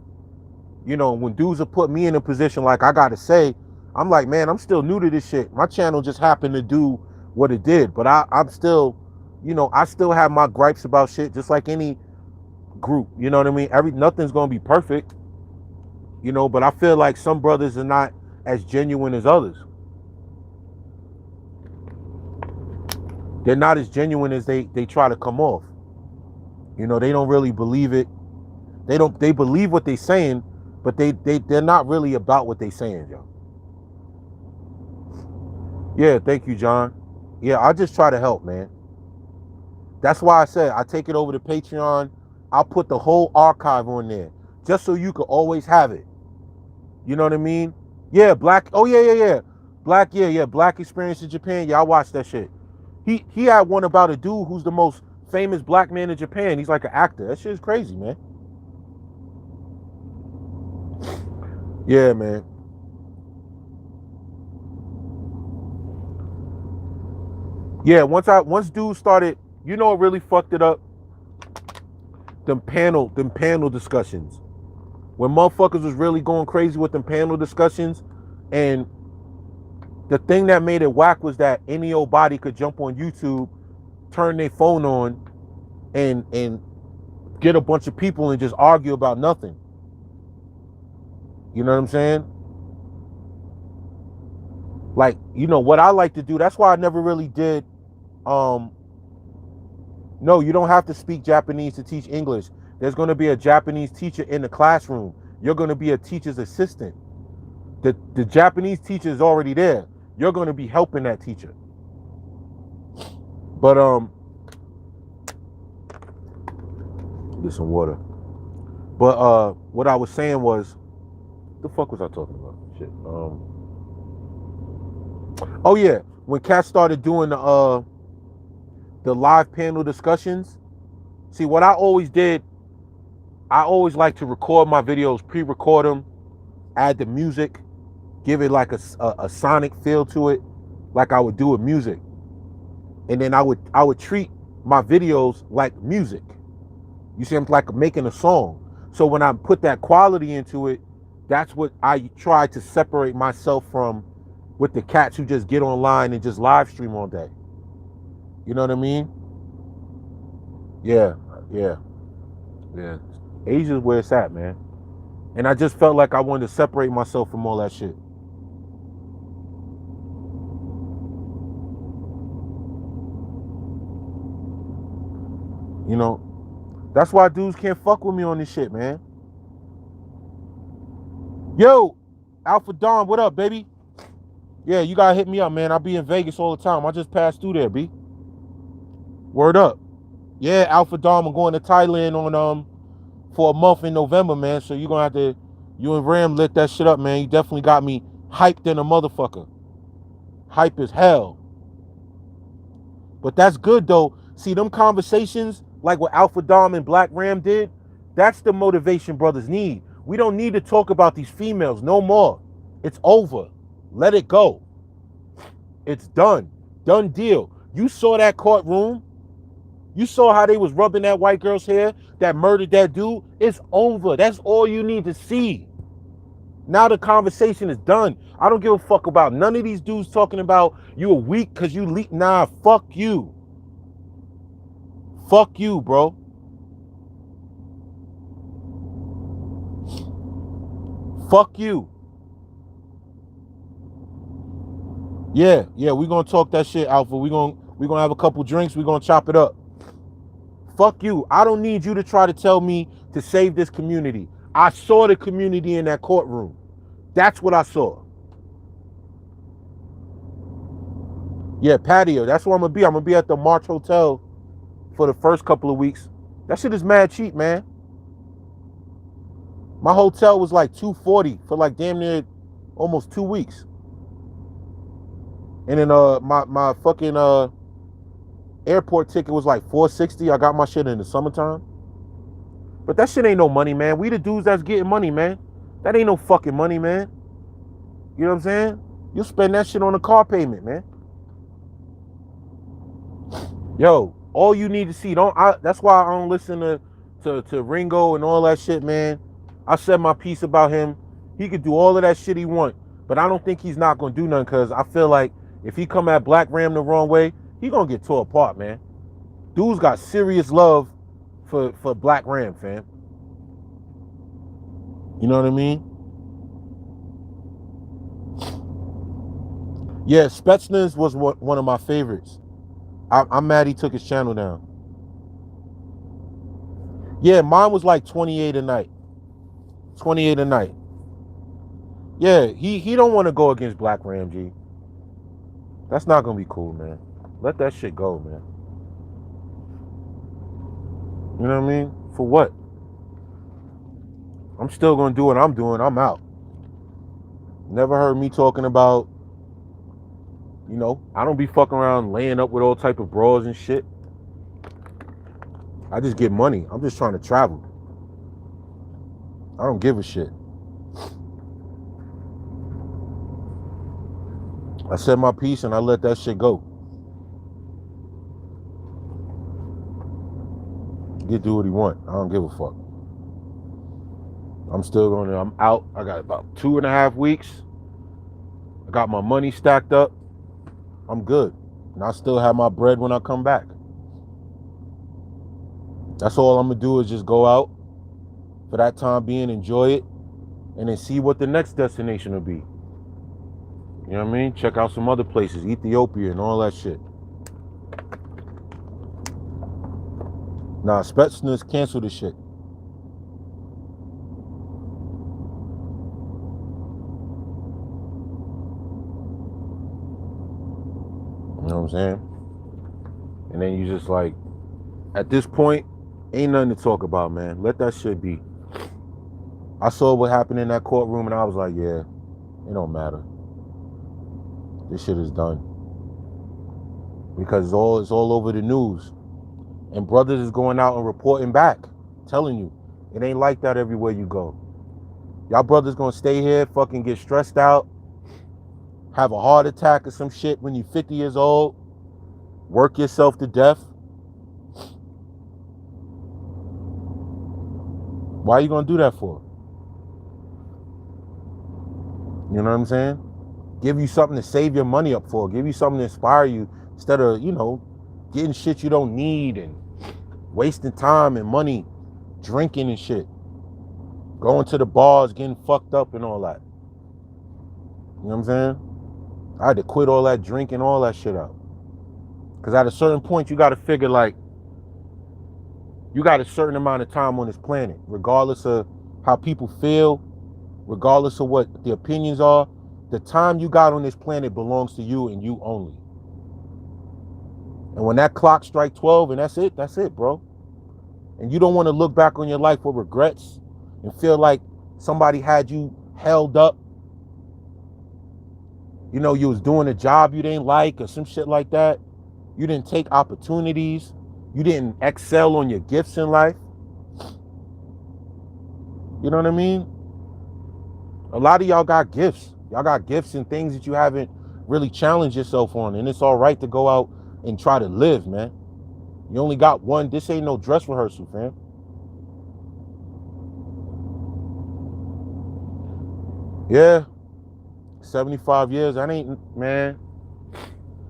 You know, when dudes have put me in a position like I gotta say, I'm like, man, I'm still new to this shit. My channel just happened to do what it did, but I'm still, you know, I still have my gripes about shit, just like any group. You know what I mean? Nothing's gonna be perfect, you know, but I feel like some brothers are not as genuine as others. They're not as genuine as they try to come off. You know, they don't really believe it. They believe what they're saying, but they're not really about what they're saying, yo. Yeah, thank you, John. Yeah, I just try to help, man. That's why I said I take it over to Patreon. I'll put the whole archive on there, just so you could always have it. You know what I mean? Yeah, Black. Oh yeah. Black. Yeah. Black Experience in Japan. Yeah, I watched that shit. He had one about a dude who's the most famous black man in Japan. He's like an actor. That shit is crazy, man. Yeah, man. Yeah, once dudes started, you know what really fucked it up? Them panel discussions. When motherfuckers was really going crazy with them panel discussions, and the thing that made it whack was that any old body could jump on YouTube, turn their phone on, and get a bunch of people and just argue about nothing. You know what I'm saying? Like, you know what I like to do, that's why I never really did no, you don't have to speak Japanese to teach English. There's going to be a Japanese teacher in the classroom. You're going to be a teacher's assistant. The Japanese teacher is already there. You're going to be helping that teacher. But get some water. But what I was saying was, the fuck was I talking about? Shit. Oh yeah, when Kat started doing the live panel discussions. See, what I always did, I always like to record my videos, pre-record them, add the music, give it like a sonic feel to it, like I would do with music. And then I would treat my videos like music. You see, I'm like making a song. So when I put that quality into it, that's what I try to separate myself from with the cats who just get online and just live stream all day. You know what I mean? Yeah. Asia's where it's at, man. And I just felt like I wanted to separate myself from all that shit. You know, that's why dudes can't fuck with me on this shit, man. Yo, Alpha Dawn, what up, baby? Yeah, you gotta hit me up, man. I'll be in Vegas all the time. I just passed through there, B. Word up. Yeah, Alpha Dawn, I'm going to Thailand on for a month in November, man. So you're gonna have to, you and Ram lit that shit up, man. You definitely got me hyped in a motherfucker. Hype as hell. But that's good though. See, them conversations, like what Alpha Dom and Black Ram did, that's the motivation brothers need. We don't need to talk about these females no more. It's over. Let it go. It's done. Done deal. You saw that courtroom. You saw how they was rubbing that white girl's hair that murdered that dude. It's over. That's all you need to see. Now the conversation is done. I don't give a fuck about none of these dudes talking about you a weak because you leak. Nah, fuck you. Fuck you, bro. Fuck you. Yeah, we gonna talk that shit, Alpha. We gonna have a couple drinks. We gonna chop it up. Fuck you. I don't need you to try to tell me to save this community. I saw the community in that courtroom. That's what I saw. Yeah, patio. That's where I'm gonna be. I'm gonna be at the March Hotel for the first couple of weeks. That shit is mad cheap, man. My hotel was like $240 for like damn near almost 2 weeks. And then my fucking airport ticket was like $460. I got my shit in the summertime. But that shit ain't no money, man. We the dudes that's getting money, man. That ain't no fucking money, man. You know what I'm saying? You spend that shit on a car payment, man. Yo, all you need to see, that's why I don't listen to Ringo and all that shit, man. I said my piece about him. He could do all of that shit he want, but I don't think he's not gonna do nothing because I feel like if he come at Black Ram the wrong way, he gonna get tore apart, man. Dude's got serious love for Black Ram, fam. You know what I mean? Yeah, Spetsnaz was one of my favorites. I'm mad he took his channel down. Yeah, mine was like 28 a night. 28 a night. Yeah, he don't want to go against Black Ram, G. That's not gonna be cool, man. Let that shit go, man. You know what I mean? For what? I'm still gonna do what I'm doing. I'm out. Never heard me talking about, you know, I don't be fucking around laying up with all type of bras and shit. I just get money. I'm just trying to travel. I don't give a shit. I said my piece and I let that shit go. He do what he want. I don't give a fuck. I'm out. I got about 2.5 weeks. I got my money stacked up. I'm good. And I still have my bread when I come back. That's all I'm gonna do is just go out for that time being, enjoy it, and then see what the next destination will be. You know what I mean? Check out some other places, Ethiopia and all that shit. Nah, Spetsnaz canceled the shit. You know what I'm saying? And then you just like, at this point, ain't nothing to talk about, man. Let that shit be. I saw what happened in that courtroom and I was like, yeah, it don't matter. This shit is done. Because it's all over the news. And brothers is going out and reporting back. Telling you, it ain't like that everywhere you go. Y'all brothers gonna stay here, fucking get stressed out, have a heart attack or some shit when you're 50 years old, work yourself to death. Why are you gonna do that for? You know what I'm saying? Give you something to save your money up for. Give you something to inspire you instead of, you know, getting shit you don't need and wasting time and money drinking and shit. Going to the bars, getting fucked up and all that. You know what I'm saying? I had to quit all that drinking, all that shit out. Because at a certain point, you got to figure like, you got a certain amount of time on this planet, regardless of how people feel, regardless of what the opinions are. The time you got on this planet belongs to you and you only. And when that clock strikes 12 and that's it, bro. And you don't want to look back on your life with regrets and feel like somebody had you held up. You know, you was doing a job you didn't like or some shit like that. You didn't take opportunities. You didn't excel on your gifts in life. You know what I mean? A lot of y'all got gifts. Y'all got gifts and things that you haven't really challenged yourself on. And it's all right to go out and try to live, man. You only got one. This ain't no dress rehearsal, fam. Yeah, 75 years. That ain't, man.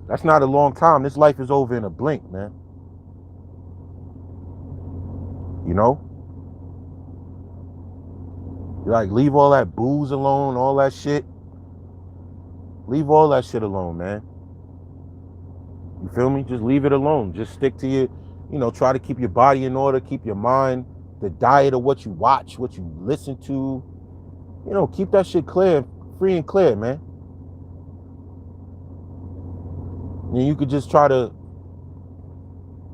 That's not a long time. This life is over in a blink, man. You know, like leave all that booze alone, all that shit. Leave all that shit alone, man. You feel me? Just leave it alone. Just stick to your, try to keep your body in order, keep your mind, the diet of what you watch, what you listen to. Keep that shit clear, free and clear, man. And you could just try to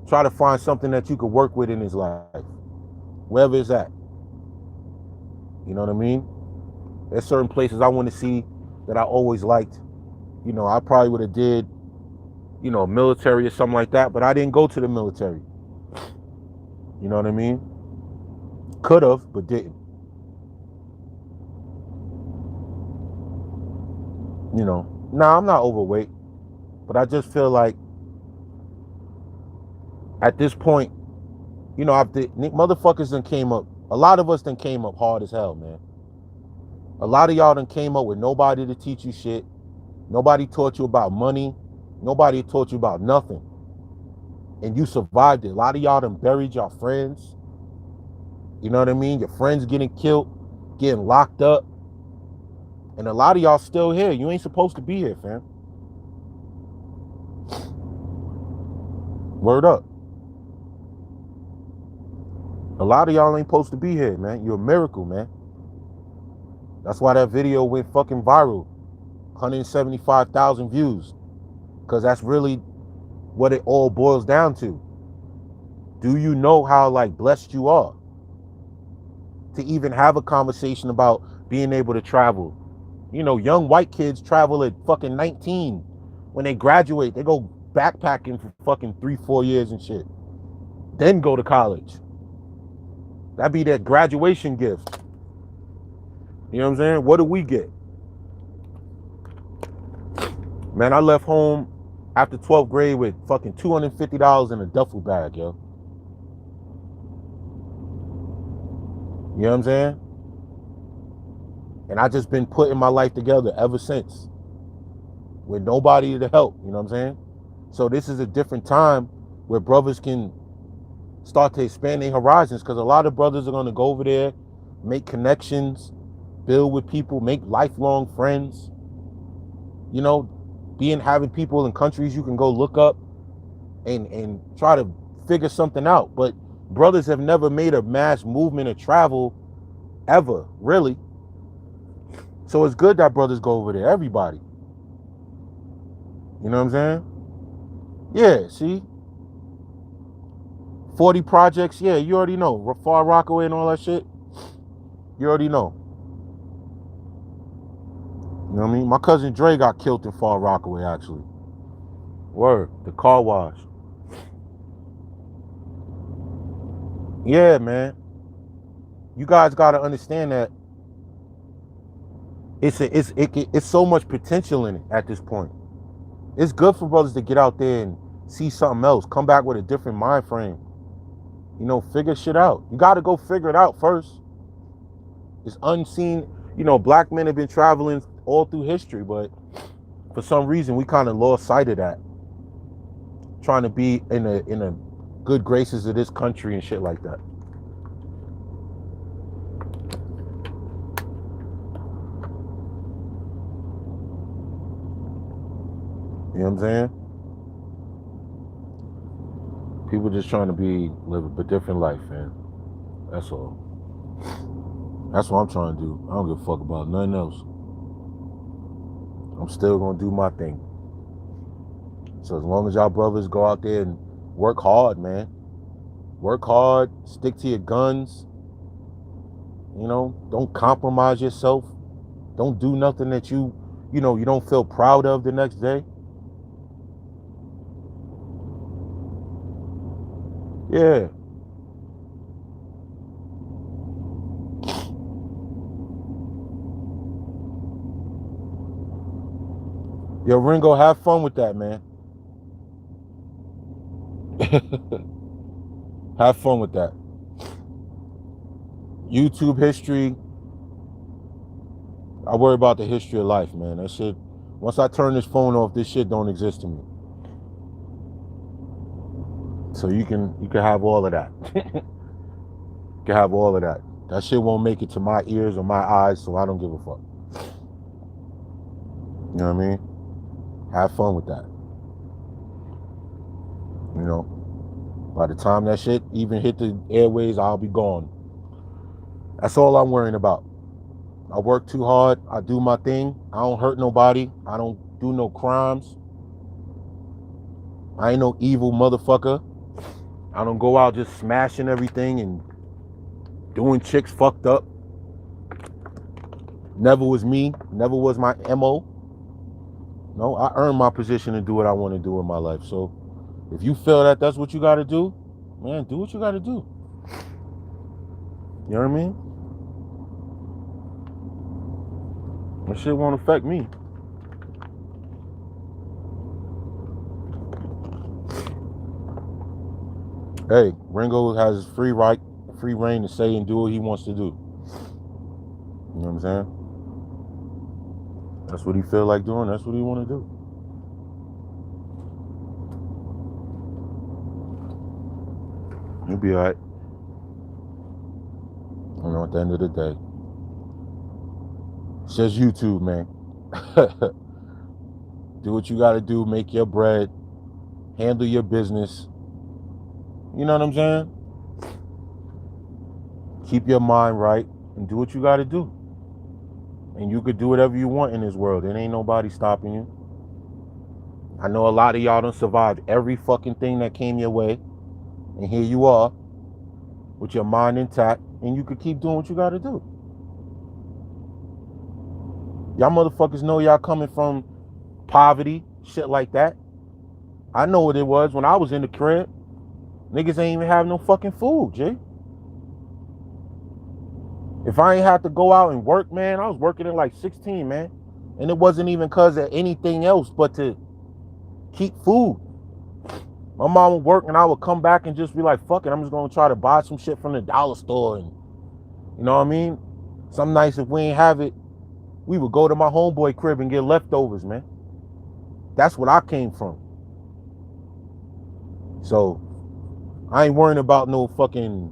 find something that you could work with in his life, wherever it's at. You know what I mean? There's certain places I want to see that I always liked. I probably would have did, military or something like that, but I didn't go to the military. You know what I mean? Could have, but didn't. Nah, I'm not overweight, but I just feel like at this point, after motherfuckers done came up, a lot of us done came up hard as hell, man. A lot of y'all done came up with nobody to teach you shit. Nobody taught you about money. Nobody taught you about nothing. And you survived it. A lot of y'all done buried your friends. You know what I mean? Your friends getting killed, getting locked up. And a lot of y'all still here. You ain't supposed to be here, fam. Word up. A lot of y'all ain't supposed to be here, man. You're a miracle, man. That's why that video went fucking viral. 175,000 views. Because that's really what it all boils down to. Do you know how, blessed you are? To even have a conversation about being able to travel. Young white kids travel at fucking 19. When they graduate, they go backpacking for fucking 3-4 years and shit. Then go to college. That'd be their graduation gift. You know what I'm saying? What do we get? Man, I left home after 12th grade with fucking $250 in a duffel bag, yo. You know what I'm saying? And I just been putting my life together ever since. With nobody to help, you know what I'm saying? So this is a different time where brothers can start to expand their horizons, because a lot of brothers are going to go over there, make connections, build with people, make lifelong friends. Having people in countries you can go look up and try to figure something out. But brothers have never made a mass movement of travel ever, really. So it's good that brothers go over there, everybody. You know what I'm saying? Yeah, see? 40 projects, yeah, you already know. Far Rockaway and all that shit. You already know. You know what I mean? My cousin Dre got killed in Far Rockaway, actually. Word, the car wash. Yeah, man. You guys got to understand that it's so much potential in it at this point. It's good for brothers to get out there and see something else, come back with a different mind frame. Figure shit out. You got to go figure it out first. It's unseen. Black men have been traveling all through history, but for some reason we kind of lost sight of that. Trying to be in a good graces of this country and shit like that. You know what I'm saying? People just trying to live a different life, man. That's all. That's what I'm trying to do. I don't give a fuck about nothing else. I'm still gonna do my thing. So as long as y'all brothers go out there and work hard, man. Work hard, stick to your guns. Don't compromise yourself. Don't do nothing that you don't feel proud of the next day. Yeah. Yo, Ringo, have fun with that, man. Have fun with that. YouTube history. I worry about the history of life, man. That shit, once I turn this phone off, this shit don't exist to me. So you can have all of that. You can have all of that. That shit won't make it to my ears or my eyes, so I don't give a fuck. You know what I mean? Have fun with that. You know, by the time that shit even hit the airways, I'll be gone. That's all I'm worrying about. I work too hard. I do my thing. I don't hurt nobody. I don't do no crimes. I ain't no evil motherfucker. I don't go out just smashing everything and doing chicks fucked up. Never was me. Never was my MO. No, I earned my position to do what I want to do in my life. So if you feel that that's what you got to do, man, do what you got to do. You know what I mean? That shit won't affect me. Hey, Ringo has free reign to say and do what he wants to do. You know what I'm saying? That's what he feel like doing. That's what he want to do. You'll be all right. You know, at the end of the day, it's just YouTube, man. Do what you got to do. Make your bread. Handle your business. You know what I'm saying? Keep your mind right and do what you got to do. And you could do whatever you want in this world. There ain't nobody stopping you. I know a lot of y'all done survived every fucking thing that came your way. And here you are with your mind intact, and you could keep doing what you got to do. Y'all motherfuckers know y'all coming from poverty, shit like that. I know what it was when I was in the crib. Niggas ain't even have no fucking food, G. If I ain't have to go out and work, man, I was working at like 16, man. And it wasn't even because of anything else but to keep food. My mom would work and I would come back and just be like, fuck it, I'm just gonna try to buy some shit from the dollar store. And you know what I mean? Some nights if we ain't have it, we would go to my homeboy crib and get leftovers, man. That's what I came from. So I ain't worrying about no fucking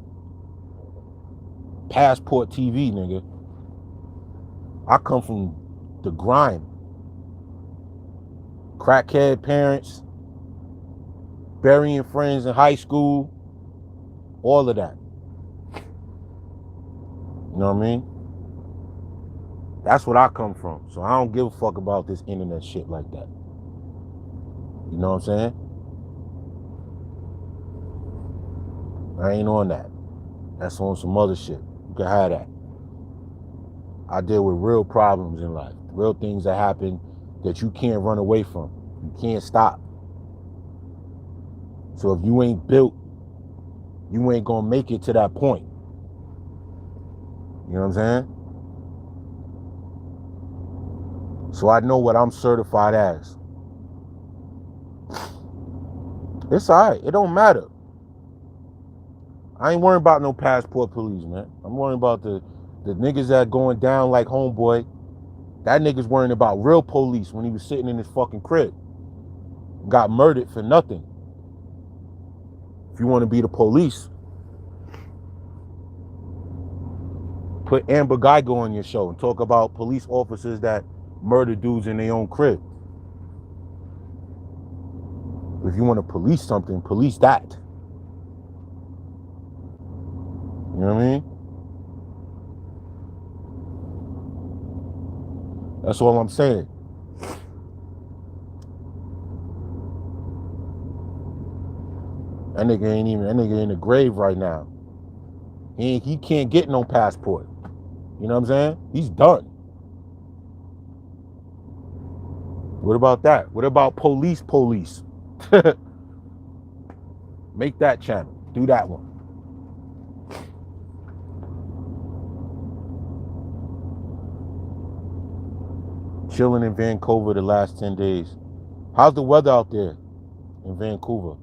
passport TV, nigga. I come from the grime. Crackhead parents, burying friends in high school, all of that. You know what I mean? That's what I come from. So I don't give a fuck about this internet shit like that. You know what I'm saying? I ain't on that. That's on some other shit. You can have that. I deal with real problems in life. Real things that happen that you can't run away from. You can't stop. So if you ain't built, you ain't gonna make it to that point. You know what I'm saying? So I know what I'm certified as. It's alright. It don't matter. I ain't worrying about no passport police, man. I'm worrying about the niggas that going down like homeboy. That nigga's worrying about real police when he was sitting in his fucking crib. Got murdered for nothing. If you want to be the police, put Amber Geiger on your show and talk about police officers that murder dudes in their own crib. If you want to police something, police that. You know what I mean? That's all I'm saying. That nigga in the grave right now. He can't get no passport. You know what I'm saying? He's done. What about that? What about police? Make that channel. Do that one. Chilling in Vancouver the last 10 days. How's the weather out there in Vancouver?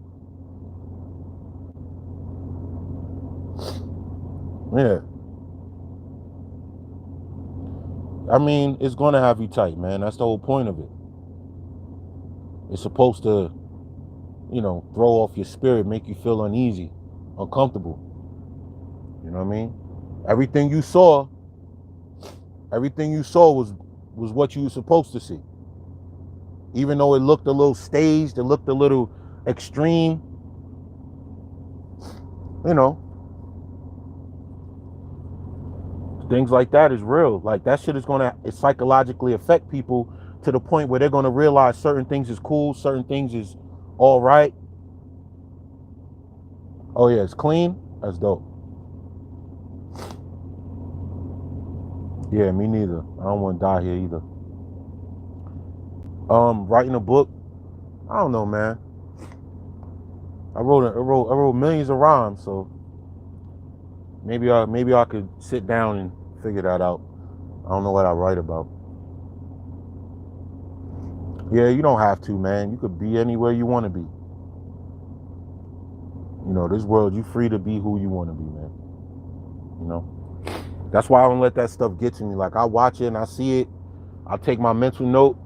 Yeah. I mean, it's gonna have you tight, man. That's the whole point of it. It's supposed to, throw off your spirit, make you feel uneasy, uncomfortable. You know what I mean? Everything you saw, everything you saw was what you were supposed to see. Even though it looked a little staged, it looked a little extreme, you know, things like that is real. Like that shit is gonna psychologically affect people to the point where they're gonna realize certain things is cool, certain things is all right. Oh yeah, it's clean. That's dope. Yeah, me neither. I don't want to die here either. Writing a book. I don't know, man. I wrote millions of rhymes, so maybe I could sit down and figure that out. I don't know what I write about. Yeah, you don't have to, man. You could be anywhere you want to be. This world, you free to be who you want to be, man. That's why I don't let that stuff get to me. Like I watch it and I see it, I take my mental note,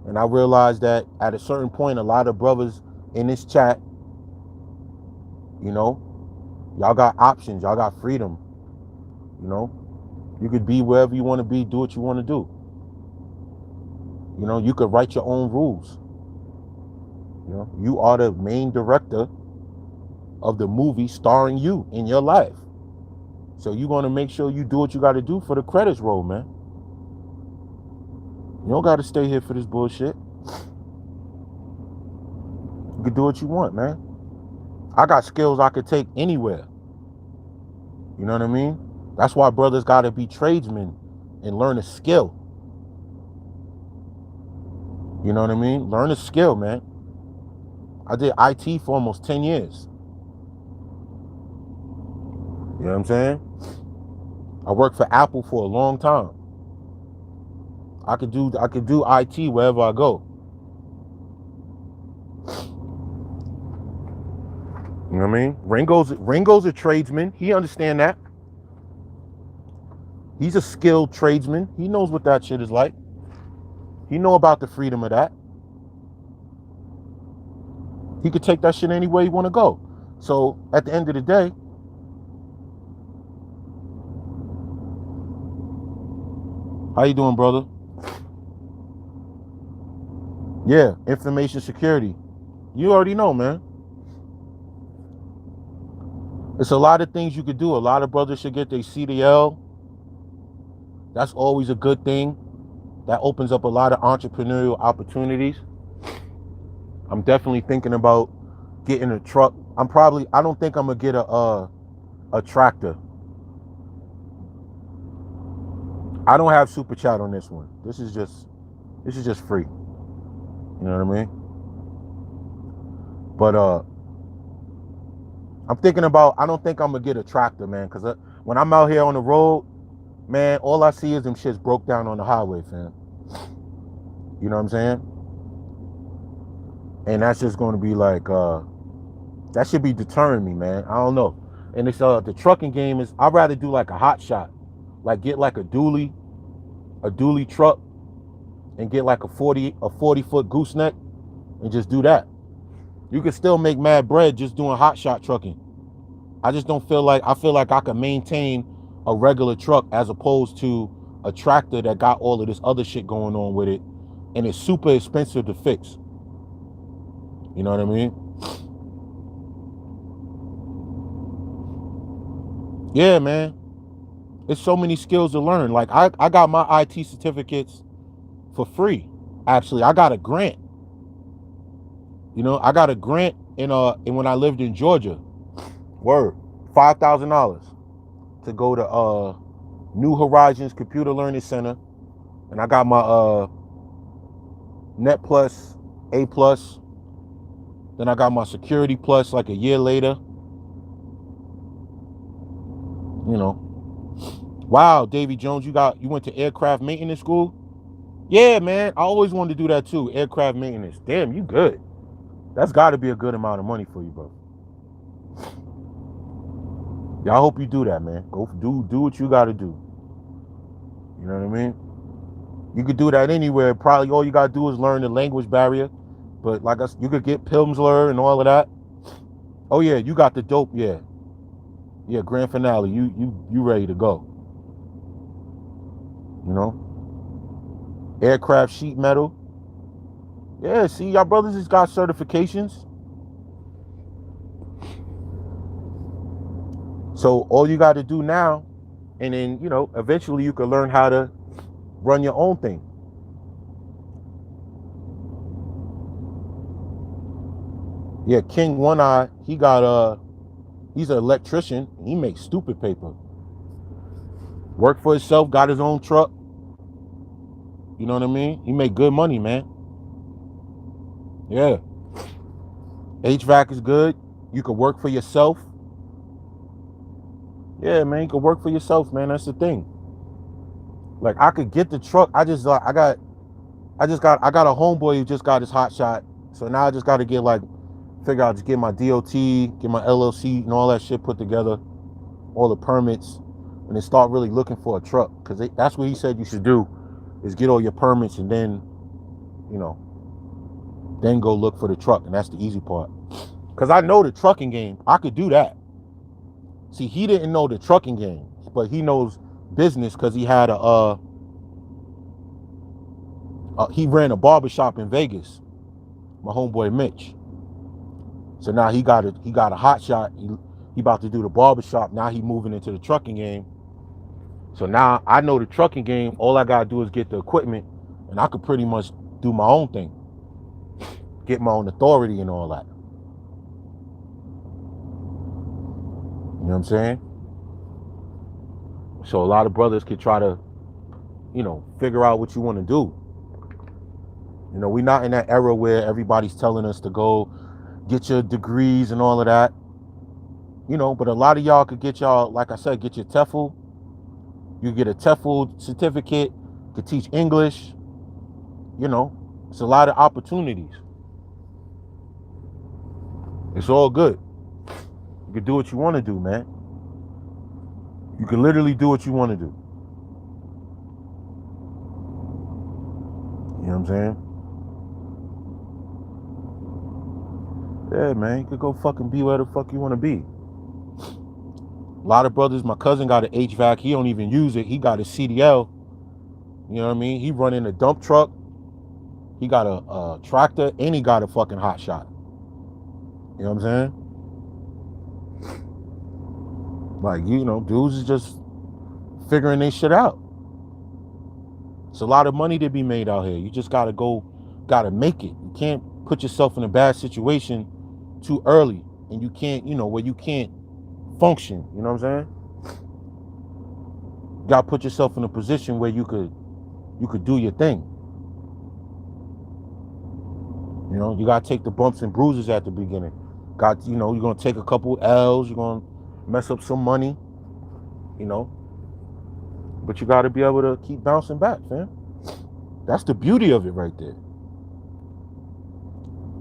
and I realize that at a certain point, a lot of brothers in this chat, y'all got options, y'all got freedom. You could be wherever you want to be, do what you want to do. You could write your own rules. You are the main director of the movie starring you in your life. So you're going to make sure you do what you got to do for the credits roll, man. You don't got to stay here for this bullshit. You can do what you want, man. I got skills I could take anywhere. You know what I mean? That's why brothers got to be tradesmen and learn a skill. You know what I mean? Learn a skill, man. I did IT for almost 10 years. You know what I'm saying? I worked for Apple for a long time. I could do IT wherever I go. You know what I mean? Ringo's a tradesman. He understand that. He's a skilled tradesman. He knows what that shit is like. He know about the freedom of that. He could take that shit anywhere he want to go. So at the end of the day, how you doing, brother? Yeah, information security. You already know, man. It's a lot of things you could do. A lot of brothers should get their CDL. That's always a good thing. That opens up a lot of entrepreneurial opportunities. I'm definitely thinking about getting a truck. I don't think I'm gonna get a tractor. I don't have super chat on this one. This is just free. You know what I mean? But I'm thinking about, I don't think I'm gonna get a tractor, man, because when I'm out here on the road, man, all I see is them shits broke down on the highway, fam. You know what I'm saying? And that's just going to be like, that should be deterring me, man. I don't know. And it's the trucking game is, I'd rather do like a hot shot, like get like a dually truck, and get like a 40-foot gooseneck, and just do that. You can still make mad bread just doing hot shot trucking. I just don't feel like, I feel like I can maintain a regular truck as opposed to a tractor that got all of this other shit going on with it, and it's super expensive to fix. You know what I mean? Yeah, man. It's so many skills to learn. Like I got my IT certificates for free. Actually, I got a grant. I got a grant in when I lived in Georgia. Word. $5,000 to go to New Horizons Computer Learning Center. And I got my Net Plus, A Plus. Then I got my Security Plus like a year later. Wow, Davy Jones, you went to aircraft maintenance school? Yeah, man. I always wanted to do that too. Aircraft maintenance. Damn, you good. That's got to be a good amount of money for you, bro. Yeah, I hope you do that, man. Go do what you got to do. You know what I mean? You could do that anywhere. Probably all you gotta do is learn the language barrier. But like I said, you could get Pimsleur and all of that. Oh yeah, you got the dope. Yeah, yeah. Grand finale. You ready to go? You know, aircraft sheet metal. Yeah. See, y'all brothers just got certifications. So all you got to do now, and then eventually you can learn how to run your own thing. Yeah, King One Eye. He's an electrician. He makes stupid paper. Worked for himself, got his own truck. You know what I mean? He make good money, man. Yeah. HVAC is good. You could work for yourself. Yeah, man, you could work for yourself, man. That's the thing. Like I could get the truck. I got a homeboy who just got his hot shot. So now I just got to figure out, just get my DOT, get my LLC and all that shit put together, all the permits, and then start really looking for a truck. Because that's what he said you should do, is get all your permits and then, then go look for the truck. And that's the easy part. Because I know the trucking game. I could do that. See, he didn't know the trucking game, but he knows business because he had he ran a barbershop in Vegas, my homeboy Mitch. So now he got a hot shot. He about to do the barbershop. Now he moving into the trucking game. So now I know the trucking game. All I gotta do is get the equipment, and I could pretty much do my own thing, get my own authority and all that. You know what I'm saying? So a lot of brothers could try to, figure out what you want to do. We're not in that era where everybody's telling us to go get your degrees and all of that. But a lot of y'all could get like I said, get your TEFL. You get a TEFL certificate, could teach English. It's a lot of opportunities. It's all good. You can do what you want to do, man. You can literally do what you want to do. You know what I'm saying? Yeah, man, you could go fucking be where the fuck you want to be. A lot of brothers, my cousin got an HVAC, he don't even use it. He got a CDL. You know what I mean? He running a dump truck. He got a tractor, and he got a fucking hot shot. You know what I'm saying? Like, dudes is just figuring their shit out. It's a lot of money to be made out here. You just gotta make it. You can't put yourself in a bad situation too early, and you can't, where you can't function. You know what I'm saying? You gotta put yourself in a position where you could do your thing. You gotta take the bumps and bruises at the beginning. You're gonna take a couple L's. You're gonna mess up some money. But you gotta be able to keep bouncing back, fam. That's the beauty of it right there.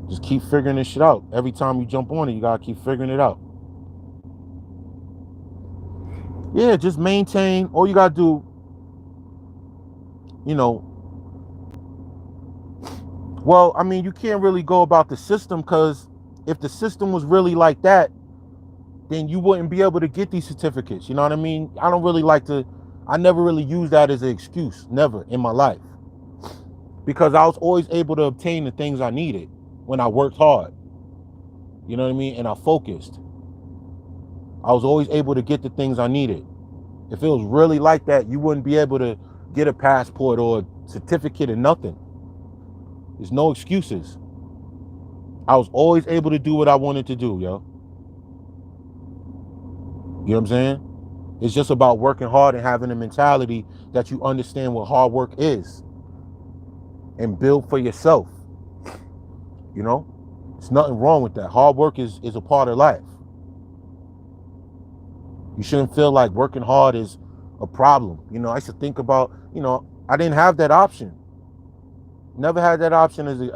Just keep figuring this shit out. Every time you jump on it, you gotta keep figuring it out. Yeah, just maintain. All you gotta do, well, I mean, you can't really go about the system, because if the system was really like that, then you wouldn't be able to get these certificates. You know what I mean? I never really use that as an excuse. Never in my life. Because I was always able to obtain the things I needed when I worked hard. You know what I mean? And I focused. I was always able to get the things I needed. If it was really like that, you wouldn't be able to get a passport or a certificate or nothing. There's no excuses. I was always able to do what I wanted to do, yo. You know what I'm saying? It's just about working hard and having a mentality that you understand what hard work is. And build for yourself. There's nothing wrong with that. Hard work is a part of life. You shouldn't feel like working hard is a problem. I used to think about, I didn't have that option. Never had that option.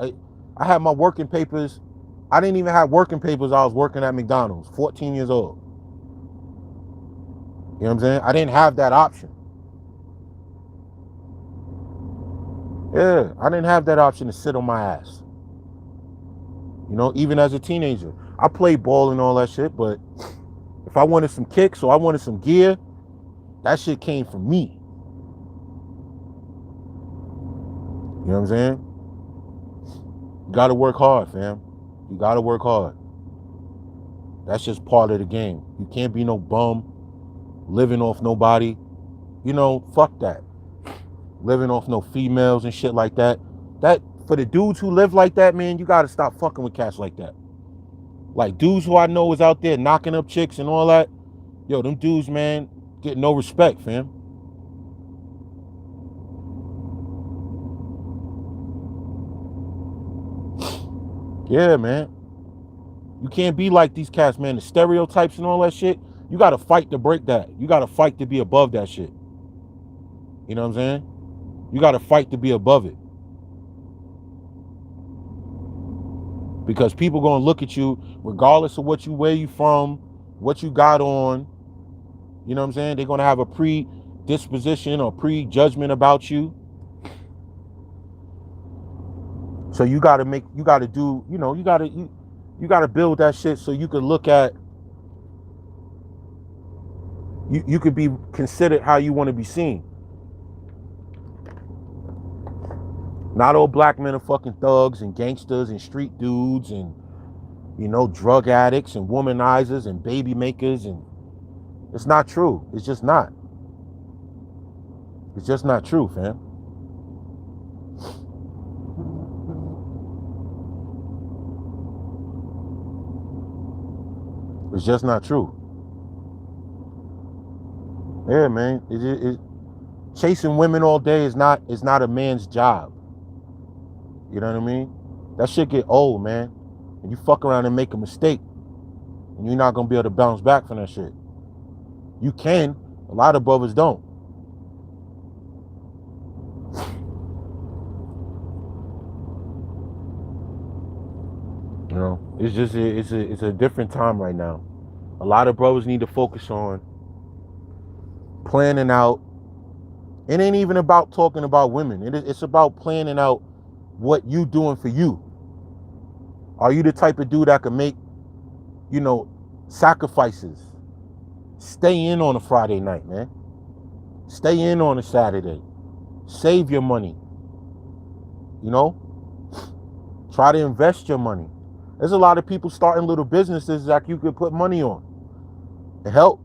I had my working papers. I didn't even have working papers. I was working at McDonald's, 14 years old. You know what I'm saying? I didn't have that option. Yeah, I didn't have that option to sit on my ass. You know, even as a teenager, I played ball and all that shit, but if I wanted some kicks or I wanted some gear, that shit came from me. You know what I'm saying? You gotta work hard, fam. You gotta work hard. That's just part of the game. You can't be no bum, living off nobody. You know, fuck that. Living off no females and shit like that. That, for the dudes who live like that, man, you gotta stop fucking with cats like that. Like dudes who I know is out there knocking up chicks and all that. Yo, them dudes, man, get no respect, fam. Yeah, man. You can't be like these cats, man. The stereotypes and all that shit. You gotta fight to break that. You gotta fight to be above that shit. You know what I'm saying? You gotta fight to be above it. Because people gonna look at you, regardless of where you from, what you got on. You know what I'm saying? They're gonna have a predisposition or prejudgment about you. So you gotta do, you gotta build that shit so you could look at, you could be considered how you want to be seen. Not all black men are fucking thugs and gangsters and street dudes and, drug addicts and womanizers and baby makers, and it's not true. It's just not. It's just not true, fam. It's just not true. Yeah, man. Chasing women all day is not a man's job. You know what I mean? That shit get old, man. And you fuck around and make a mistake, and you're not gonna be able to bounce back from that shit. You can. A lot of brothers don't. You know, it's just it's a different time right now. A lot of brothers need to focus on planning out. It ain't even about talking about women. It's about planning out what you doing for you. Are you the type of dude that can make, sacrifices? Stay in on a Friday night, man. Stay in on a Saturday. Save your money. Try to invest your money. There's a lot of people starting little businesses that you could put money on to help.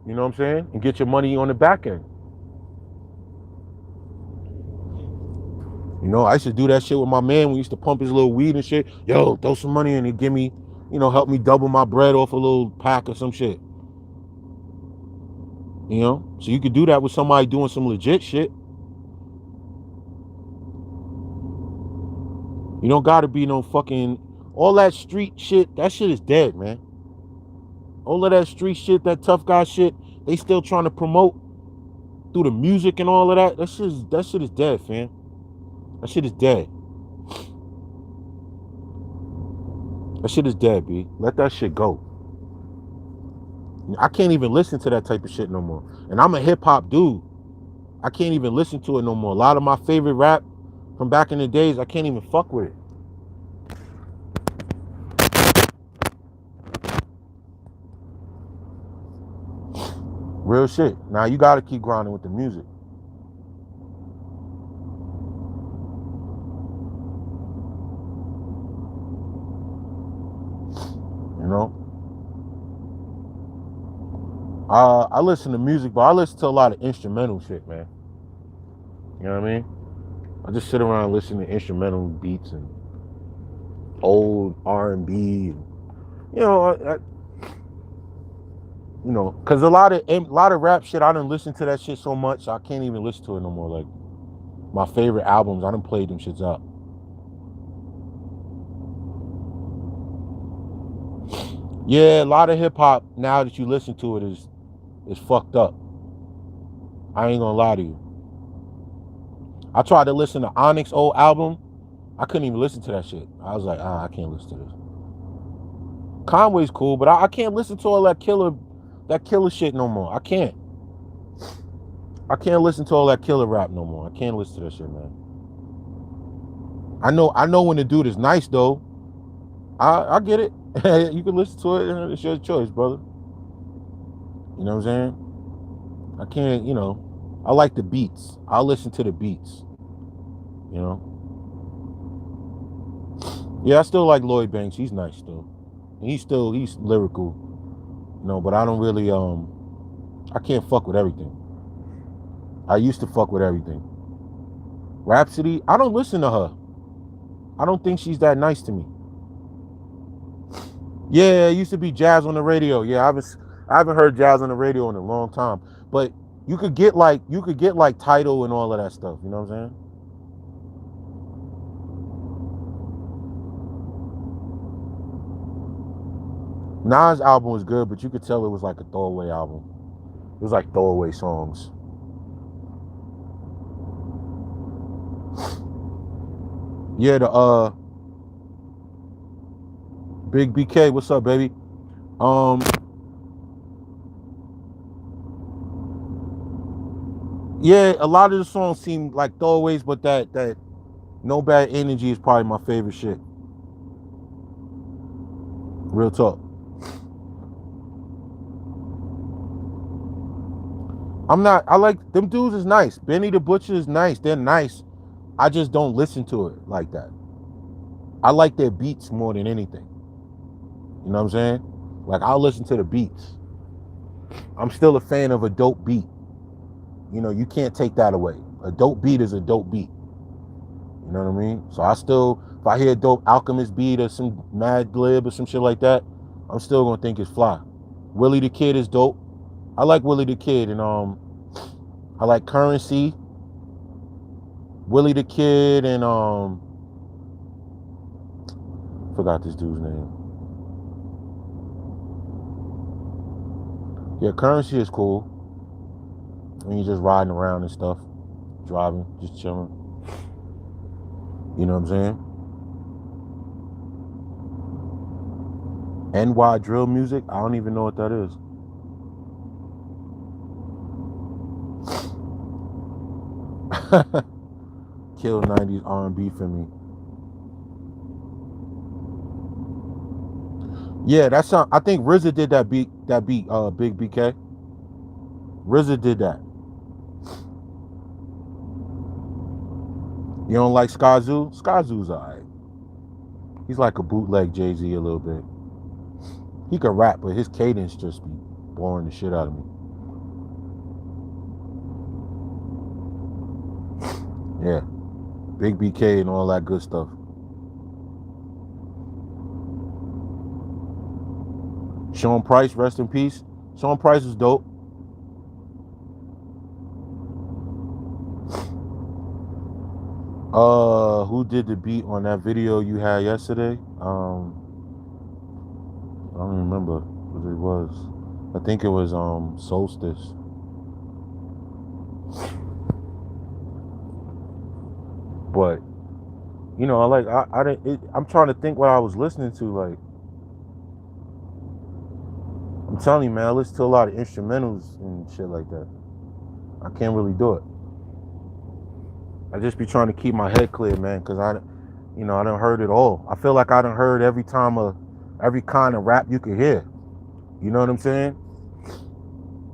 You know what I'm saying? And get your money on the back end. I used to do that shit with my man. We used to pump his little weed and shit. Yo, throw some money in and give me, help me double my bread off a little pack or some shit. So you could do that with somebody doing some legit shit. You don't gotta be no fucking, all that street shit, that shit is dead, man. All of that street shit, that tough guy shit, they still trying to promote through the music and all of that. That shit is dead, fam. That shit is dead. That shit is dead, B. Let that shit go. I can't even listen to that type of shit no more. And I'm a hip hop dude. I can't even listen to it no more. A lot of my favorite rap from back in the days, I can't even fuck with it. Real shit. Now you gotta keep grinding with the music. I listen to music, but I listen to a lot of instrumental shit, man. You know what I mean? I just sit around and listen to instrumental beats and old R&B, and because a lot of rap shit, I done listen to that shit so much, I can't even listen to it no more. Like my favorite albums, I done played them shits out. Yeah, a lot of hip hop, now that you listen to it, is fucked up. I ain't gonna lie to you. I tried to listen to Onyx old album. I couldn't even listen to that shit. I was like, I can't listen to this. Conway's cool, but I can't listen to all that killer shit no more. I can't. I can't listen to all that killer rap no more. I can't listen to that shit, man. I know when the dude is nice though. I get it. You can listen to it. It's your choice, brother. You know what I'm saying? I can't, I like the beats. I'll listen to the beats. You know? Yeah, I still like Lloyd Banks. He's nice still. And he's lyrical. But I don't really I can't fuck with everything. I used to fuck with everything. Rhapsody, I don't listen to her. I don't think she's that nice to me. Yeah, it used to be jazz on the radio. Yeah, I haven't heard jazz on the radio in a long time. But you could get like Tidal and all of that stuff. You know what I'm saying? Nas' album was good, but you could tell it was like a throwaway album. It was like throwaway songs. Yeah, the Big BK, what's up, baby? Yeah, a lot of the songs seem like throwaways, but that No Bad Energy is probably my favorite shit. Real talk. I like them dudes is nice. Benny the Butcher is nice. They're nice. I just don't listen to it like that. I like their beats more than anything. You know what I'm saying? Like I'll listen to the beats. I'm still a fan of a dope beat. You can't take that away. A dope beat is a dope beat. You know what I mean? So if I hear a dope Alchemist beat or some Mad Glib or some shit like that, I'm still gonna think it's fly. Willie the Kid is dope. I like Willie the Kid, and I like Currency, Willie the Kid, and forgot this dude's name. Yeah, Currency is cool. When you're just riding around and stuff, driving, just chilling. You know what I'm saying? NY drill music, I don't even know what that is. Kill 90s R&B for me. Yeah, I think RZA did that beat, Big BK. RZA did that. You don't like Skyzoo? Skyzoo's alright. He's like a bootleg Jay-Z a little bit. He can rap, but his cadence just be boring the shit out of me. Yeah. Big BK and all that good stuff. Sean Price, rest in peace. Sean Price is dope. Who did the beat on that video you had yesterday? I don't remember what it was. I think it was Solstice. But I'm trying to think what I was listening to. Like, I'm telling you, man, I listen to a lot of instrumentals and shit like that. I can't really do it. I just be trying to keep my head clear, man, because I done heard it all. I feel like I done heard every kind of rap you could hear. You know what I'm saying?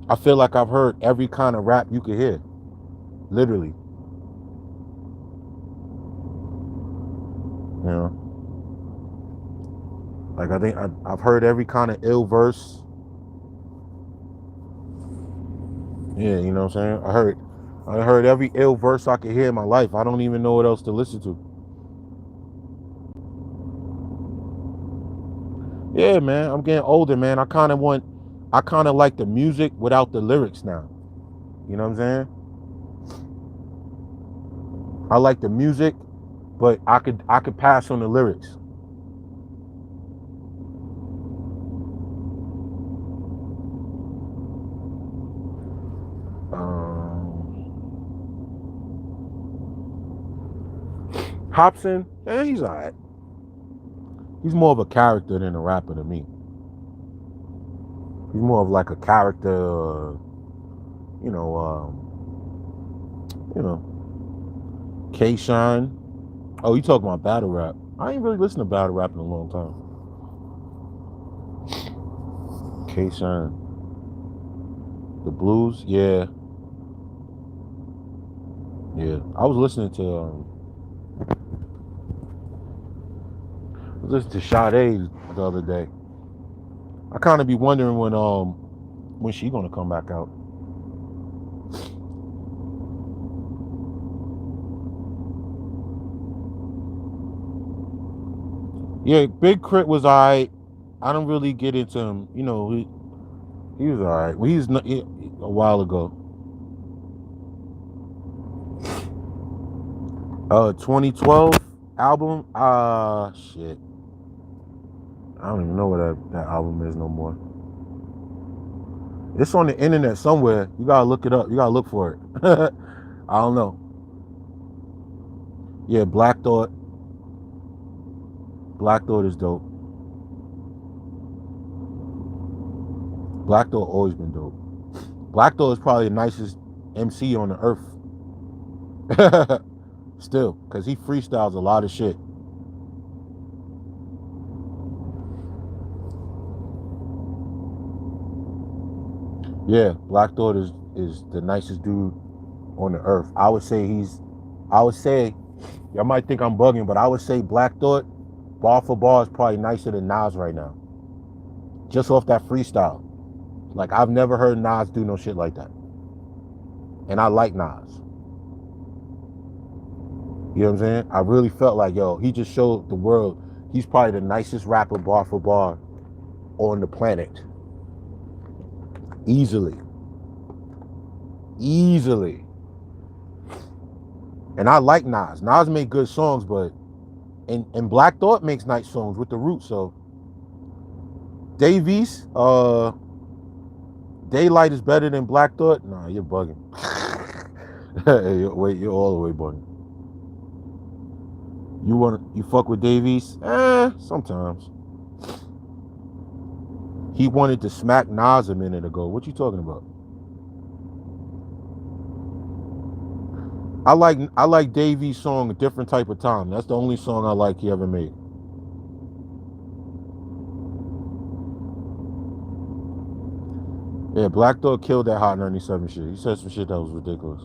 I feel like I've heard every kind of rap you could hear. Literally. You know? Like, I think I've heard every kind of ill verse. Yeah, you know what I'm saying? I heard every ill verse I could hear in my life. I don't even know what else to listen to. Yeah, man, I'm getting older, man. I kind of like the music without the lyrics now. You know what I'm saying? I like the music, but I could pass on the lyrics. Hobson, yeah, he's alright. He's more of a character than a rapper to me. He's more of like a character, You know, K Shine. Oh, you talking about battle rap? I ain't really listened to battle rap in a long time. K Shine. The blues, yeah, yeah. I was listening to Sade the other day. I kind of be wondering when she gonna come back out. Yeah, Big Crit was alright. I don't really get into him. You know, he was alright. Well, he's not, a while ago. 2012 album. Shit. I don't even know what that album is no more. It's on the internet somewhere. You gotta look it up. You gotta look for it. I don't know. Yeah, Black Thought. Black Thought is dope. Black Thought always been dope. Black Thought is probably the nicest MC on the earth. Still, because he freestyles a lot of shit. Yeah, Black Thought is the nicest dude on the earth. I would say y'all might think I'm bugging, but I would say Black Thought, bar for bar, is probably nicer than Nas right now. Just off that freestyle. Like, I've never heard Nas do no shit like that. And I like Nas. You know what I'm saying? I really felt like, yo, he just showed the world he's probably the nicest rapper bar for bar on the planet. Easily. And I like Nas. Nas made good songs, but and Black Thought makes nice songs with the Roots. So Davies, Daylight is better than Black Thought. Nah, you're bugging. You're all the way bugging. You fuck with Davies? Sometimes. He wanted to smack Nas a minute ago. What you talking about? I like Davies' song, A Different Type of Time. That's the only song I like he ever made. Yeah, Black Thought killed that Hot 97 shit. He said some shit that was ridiculous.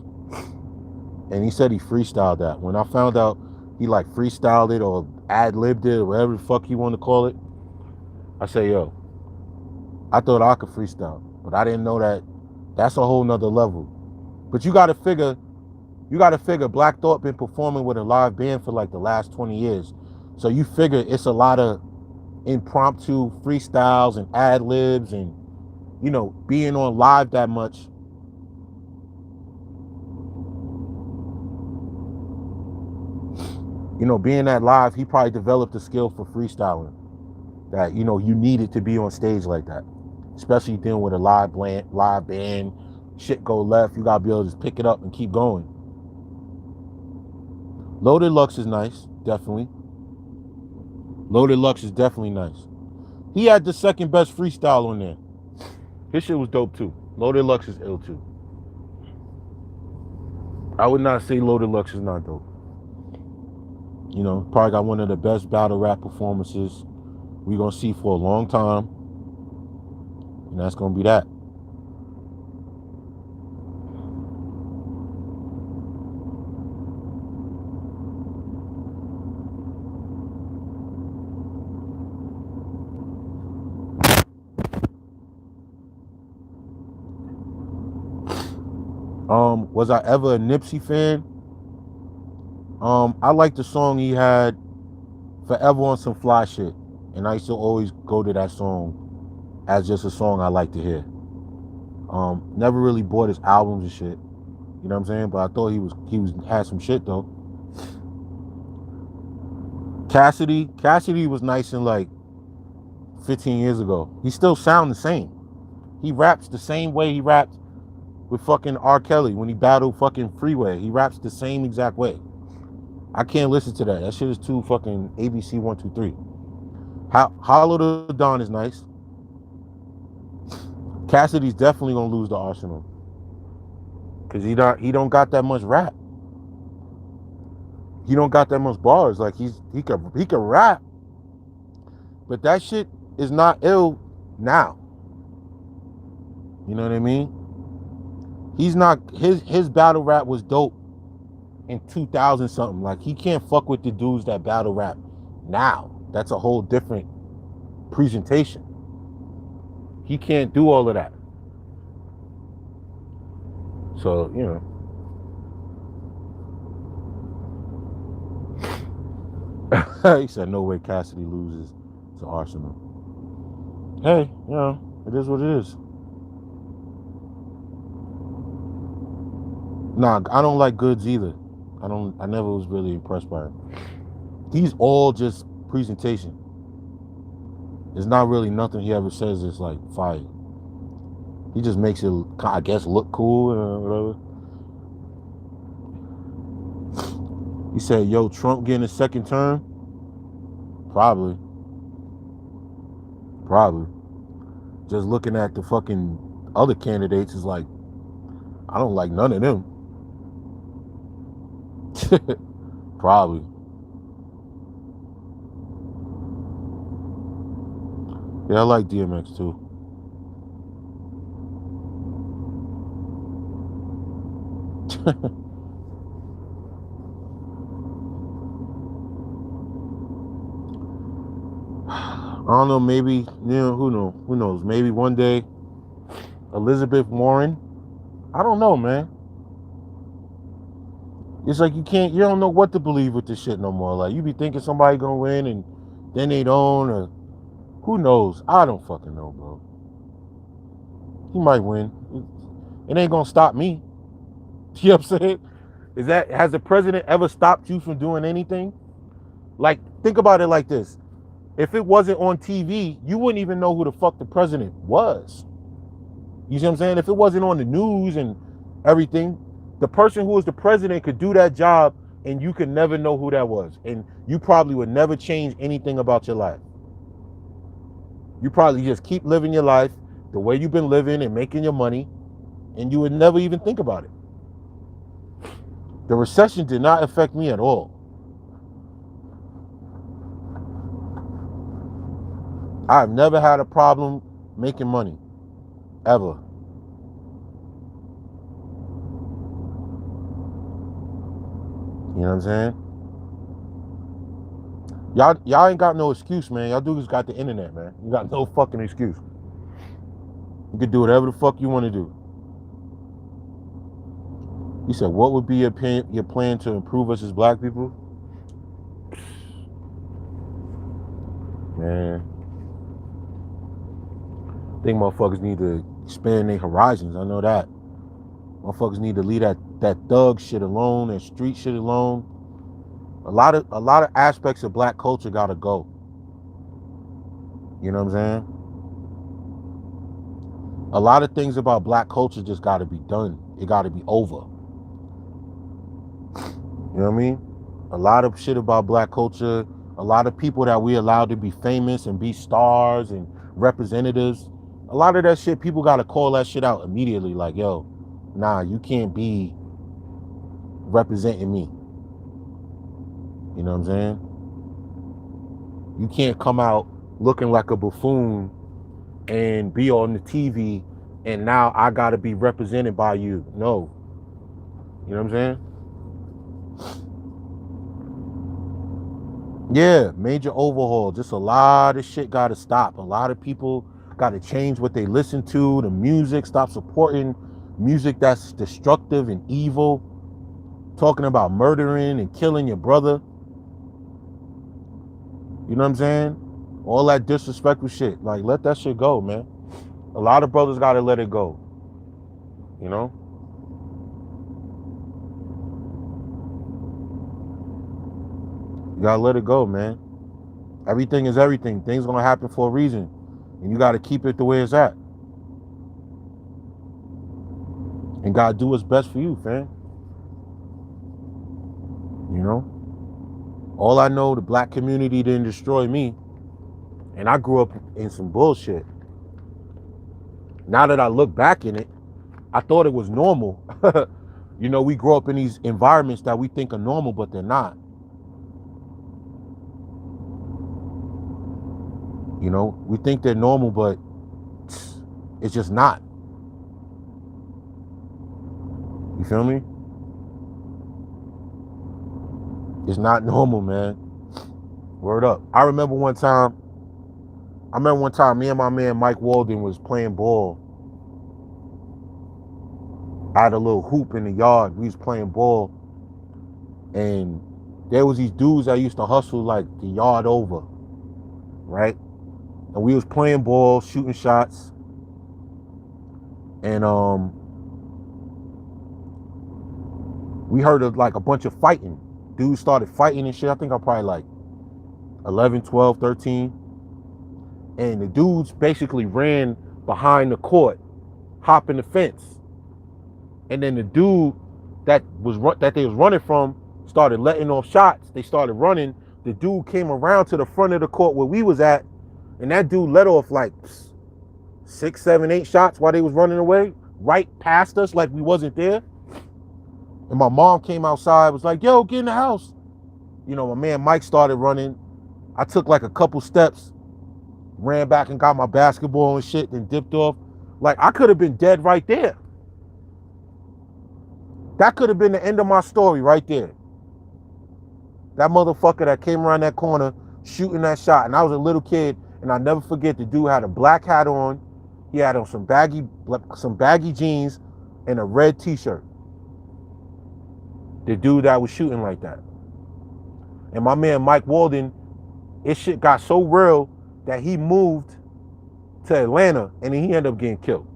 And he said he freestyled that. When I found out he like freestyled it or ad-libbed it or whatever the fuck you want to call it, I say, yo, I thought I could freestyle, but I didn't know that that's a whole nother level. But you gotta figure Black Thought been performing with a live band for like the last 20 years. So you figure it's a lot of impromptu freestyles and ad-libs and, you know, being on live that much. You know, being that live, he probably developed a skill for freestyling that, you know, you needed to be on stage like that. Especially dealing with a live band, shit go left, you gotta be able to just pick it up and keep going. Loaded Lux is nice, definitely. Loaded Lux is definitely nice. He had the second best freestyle on there. His shit was dope too. Loaded Lux is ill too. I would not say Loaded Lux is not dope. You know, probably got one of the best battle rap performances we're gonna see for a long time. And that's gonna be that. Was I ever a Nipsey fan? I like the song he had, Forever on Some Fly Shit. And I used to always go to that song as just a song I like to hear. Never really bought his albums and shit. You know what I'm saying? But I thought he had some shit though. Cassidy was nice in like 15 years ago. He still sound the same. He raps the same way he rapped with fucking R. Kelly when he battled fucking Freeway. He raps the same exact way. I can't listen to that. That shit is too fucking ABC 123. Hollow the Dawn is nice. Cassidy's definitely gonna lose the Arsenal. Cause he don't got that much rap. He don't got that much bars. Like he could rap, but that shit is not ill now. You know what I mean? He's not his battle rap was dope in 2000 something. Like he can't fuck with the dudes that battle rap now. That's a whole different presentation. He can't do all of that. So, you know. He said no way Cassidy loses to Arsenal. Hey, you know, it is what it is. Nah, I don't like Goods either. I never was really impressed by him. He's all just presentation. There's not really nothing he ever says that's like fire. He just makes it, I guess, look cool or whatever. He said, yo, Trump getting a second term? Probably. Just looking at the fucking other candidates is like, I don't like none of them. Probably. Yeah, I like DMX too. I don't know, maybe, you know, who knows? Maybe one day, Elizabeth Warren. I don't know, man. It's like you don't know what to believe with this shit no more. Like, you be thinking somebody gonna win and then they don't, or who knows? I don't fucking know, bro. He might win. It ain't gonna stop me. You know what I'm saying? Has the president ever stopped you from doing anything? Like, think about it like this. If it wasn't on TV, you wouldn't even know who the fuck the president was. You see what I'm saying? If it wasn't on the news and everything, the person who was the president could do that job and you could never know who that was. And you probably would never change anything about your life. You probably just keep living your life the way you've been living and making your money, and you would never even think about it. The recession did not affect me at all. I've never had a problem making money, ever. You know what I'm saying? Y'all ain't got no excuse, man. Y'all dudes got the internet, man. You got no fucking excuse. You can do whatever the fuck you want to do. He said, what would be your plan to improve us as black people? Man, I think motherfuckers need to expand their horizons. I know that. Motherfuckers need to leave that thug shit alone, that street shit alone. A lot of aspects of black culture gotta go. You know what I'm saying? A lot of things about black culture just gotta be done. It gotta be over. You know what I mean? A lot of shit about black culture, a lot of people that we allowed to be famous and be stars and representatives, a lot of that shit, people gotta call that shit out immediately. Like, yo, nah, you can't be representing me. You know what I'm saying? You can't come out looking like a buffoon and be on the TV and now I gotta be represented by you. No. You know what I'm saying? Yeah, major overhaul. Just a lot of shit gotta stop. A lot of people gotta change what they listen to, the music, stop supporting music that's destructive and evil, talking about murdering and killing your brother. You know what I'm saying? All that disrespectful shit. Like, let that shit go, man. A lot of brothers gotta let it go. You know? You gotta let it go, man. Everything is everything. Things gonna happen for a reason. And you gotta keep it the way it's at. And gotta do what's best for you, fam. You know? All I know, the black community didn't destroy me. And I grew up in some bullshit. Now that I look back in it, I thought it was normal. You know, we grow up in these environments that we think are normal, but they're not. You know, we think they're normal, but it's just not. You feel me? It's not normal, man. Word up. I remember one time, me and my man Mike Walden was playing ball. I had a little hoop in the yard. We was playing ball. And there was these dudes that used to hustle like the yard over, right? And we was playing ball, shooting shots. And we heard of like a bunch of fighting. Dudes started fighting and shit. I think I'm probably like 11, 12, 13. And the dudes basically ran behind the court, hopping the fence. And then the dude that they was running from started letting off shots. They started running. The dude came around to the front of the court where we was at, and that dude let off like 6, 7, 8 shots while they was running away, right past us like we wasn't there. And my mom came outside, was like, yo, get in the house. You know, my man Mike started running. I took like a couple steps, ran back and got my basketball and shit, then dipped off. Like, I could have been dead right there. That could have been the end of my story right there. That motherfucker that came around that corner shooting that shot. And I was a little kid, and I'll never forget, the dude had a black hat on. He had on some baggy jeans and a red t-shirt. The dude that was shooting like that. And my man Mike Walden, his shit got so real that he moved to Atlanta, and then he ended up getting killed.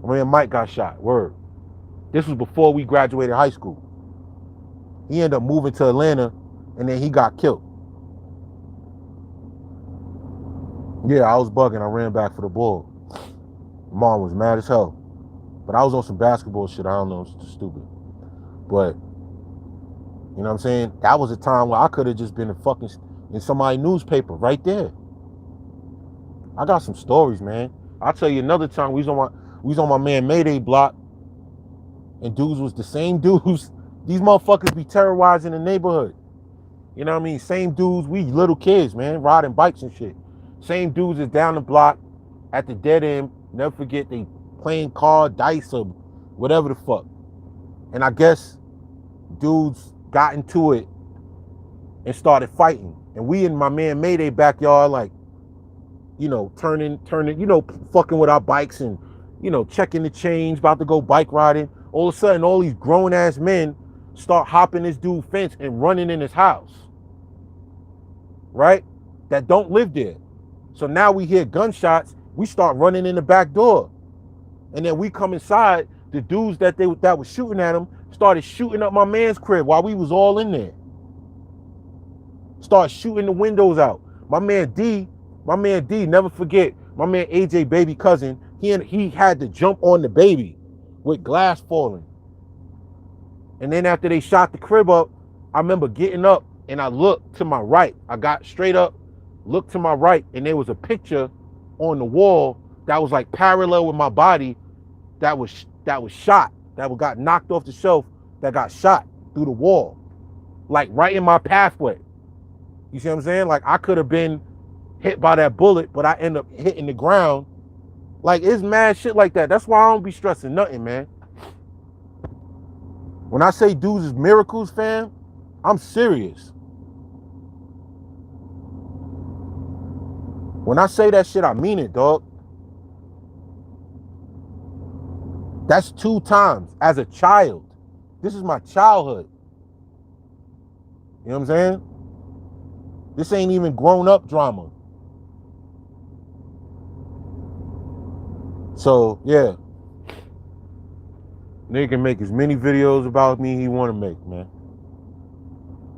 My man Mike got shot, word. This was before we graduated high school. He ended up moving to Atlanta, and then he got killed. Yeah, I was bugging. I ran back for the ball. Mom was mad as hell. But I was on some basketball shit. I don't know. It's just stupid. But, you know what I'm saying? That was a time where I could have just been in somebody's newspaper right there. I got some stories, man. I'll tell you another time we was on my man Mayday block, and dudes was the same dudes. These motherfuckers be terrorizing the neighborhood. You know what I mean? Same dudes, we little kids, man, riding bikes and shit. Same dudes is down the block at the dead end. Never forget, they playing card, dice, or whatever the fuck. And I guess dudes got into it and started fighting. And we in my man Mayday backyard, like, you know, turning, you know, fucking with our bikes and, you know, checking the change, about to go bike riding. All of a sudden, all these grown ass men start hopping this dude's fence and running in his house, right? That don't live there. So now we hear gunshots, we start running in the back door. And then we come inside, the dudes that was shooting at him started shooting up my man's crib while we was all in there. Start shooting the windows out. My man D, never forget, my man AJ baby cousin, he had to jump on the baby with glass falling. And then after they shot the crib up, I remember getting up and I looked to my right. I got straight up, looked to my right, and there was a picture on the wall that was like parallel with my body that was shot, that got knocked off the shelf, that got shot through the wall, like right in my pathway. You see what I'm saying? Like, I could have been hit by that bullet, but I end up hitting the ground. Like, it's mad shit like that. That's why I don't be stressing nothing, man. When I say dudes is miracles, fam, I'm serious. When I say that shit, I mean it, dog. That's 2 times as a child. This is my childhood. You know what I'm saying? This ain't even grown up drama. So, yeah. Nigga can make as many videos about me he want to make, man.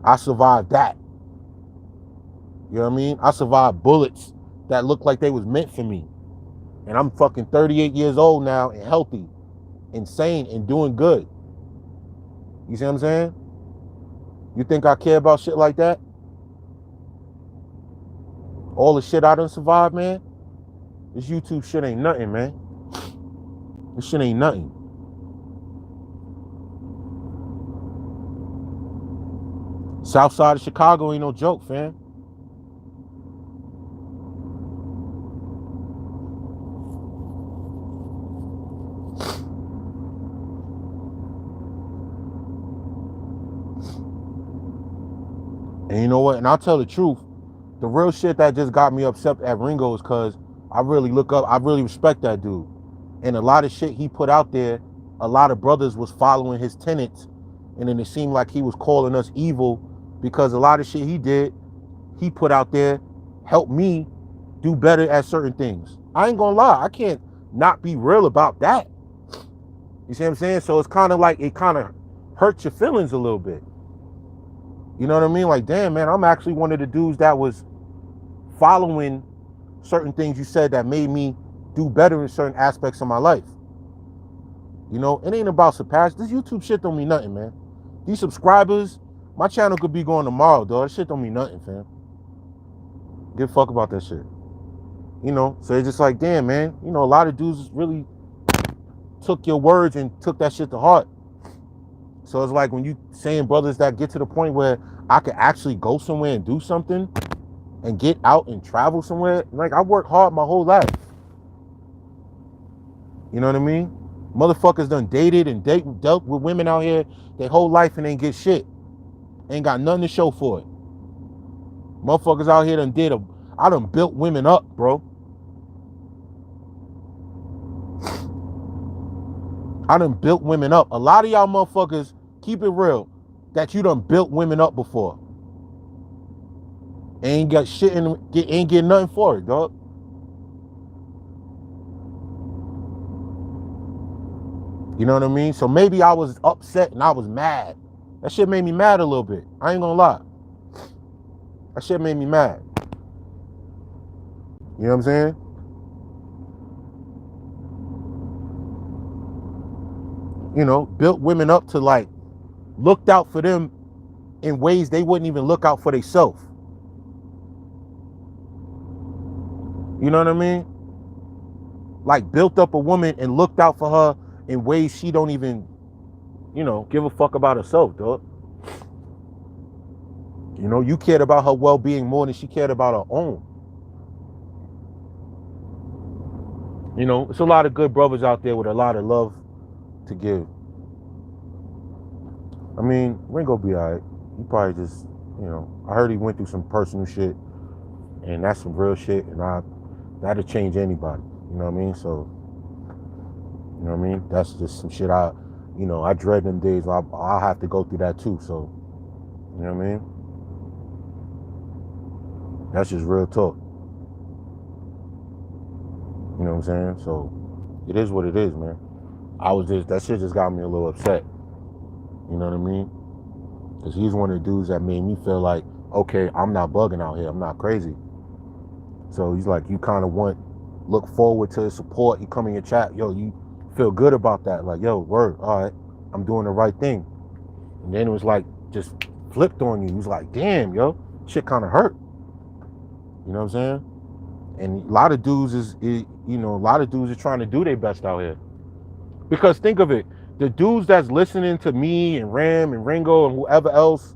I survived that. You know what I mean? I survived bullets that looked like they was meant for me. And I'm fucking 38 years old now and healthy, insane, and doing good. You see what I'm saying? You think I care about shit like that? All the shit I done survived, man? This YouTube shit ain't nothing, man. This shit ain't nothing. South side of Chicago ain't no joke, fam. And you know what? And I'll tell the truth. The real shit that just got me upset at Ringo is because I really respect that dude. And a lot of shit he put out there, a lot of brothers was following his tenets. And then it seemed like he was calling us evil because a lot of shit he put out there helped me do better at certain things. I ain't gonna lie, I can't not be real about that. You see what I'm saying? So it's kind of like, it kind of hurts your feelings a little bit. You know what I mean? Like, damn, man, I'm actually one of the dudes that was following certain things you said that made me do better in certain aspects of my life. You know, it ain't about surpass. This YouTube shit don't mean nothing, man. These subscribers, my channel could be going tomorrow, dog. That shit don't mean nothing, fam. Give a fuck about that shit. You know, so it's just like, damn, man. You know, a lot of dudes really took your words and took that shit to heart. So it's like when you saying brothers that get to the point where I could actually go somewhere and do something and get out and travel somewhere. Like, I worked hard my whole life. You know what I mean? Motherfuckers done dated and dealt with women out here their whole life and ain't get shit. Ain't got nothing to show for it. Motherfuckers out here I done built women up, bro. I done built women up. A lot of y'all motherfuckers, keep it real, that you done built women up before. Ain't got shit ain't get nothing for it, dog. You know what I mean? So maybe I was upset and I was mad. That shit made me mad a little bit. I ain't gonna lie. That shit made me mad. You know what I'm saying? You know, built women up to, like, looked out for them in ways they wouldn't even look out for themselves. You know what I mean? Like, built up a woman and looked out for her in ways she don't even, you know, give a fuck about herself, dog. You know, you cared about her well-being more than she cared about her own. You know, it's a lot of good brothers out there with a lot of love to give. I mean, Ringo be alright. He probably just, you know, I heard he went through some personal shit, and that's some real shit, and that'll change anybody. You know what I mean? So, you know what I mean? That's just some shit I dread them days. I'll have to go through that too. So, you know what I mean? That's just real talk. You know what I'm saying? So, it is what it is, man. That shit just got me a little upset. You know what I mean? Because he's one of the dudes that made me feel like, okay, I'm not bugging out here. I'm not crazy. So he's like, you kind of look forward to his support. He come in your chat, yo, you feel good about that. Like, yo, word, all right, I'm doing the right thing. And then it was like, just flipped on you. He was like, damn, yo, shit kind of hurt. You know what I'm saying? And a lot of dudes are trying to do their best out here. Because think of it, the dudes that's listening to me and Ram and Ringo and whoever else,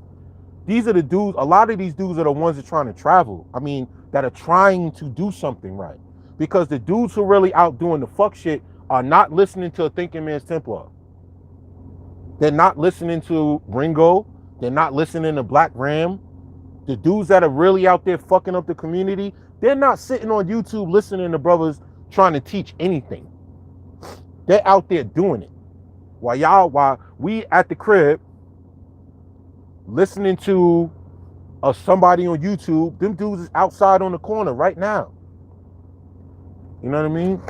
these are the dudes, a lot of these dudes are the ones that are trying to travel. I mean, that are trying to do something right. Because the dudes who are really out doing the fuck shit are not listening to a Thinking Man's Templar. They're not listening to Ringo. They're not listening to Black Ram. The dudes that are really out there fucking up the community, they're not sitting on YouTube listening to brothers trying to teach anything. They're out there doing it. While we at the crib listening to somebody on YouTube, them dudes is outside on the corner right now. You know what I mean?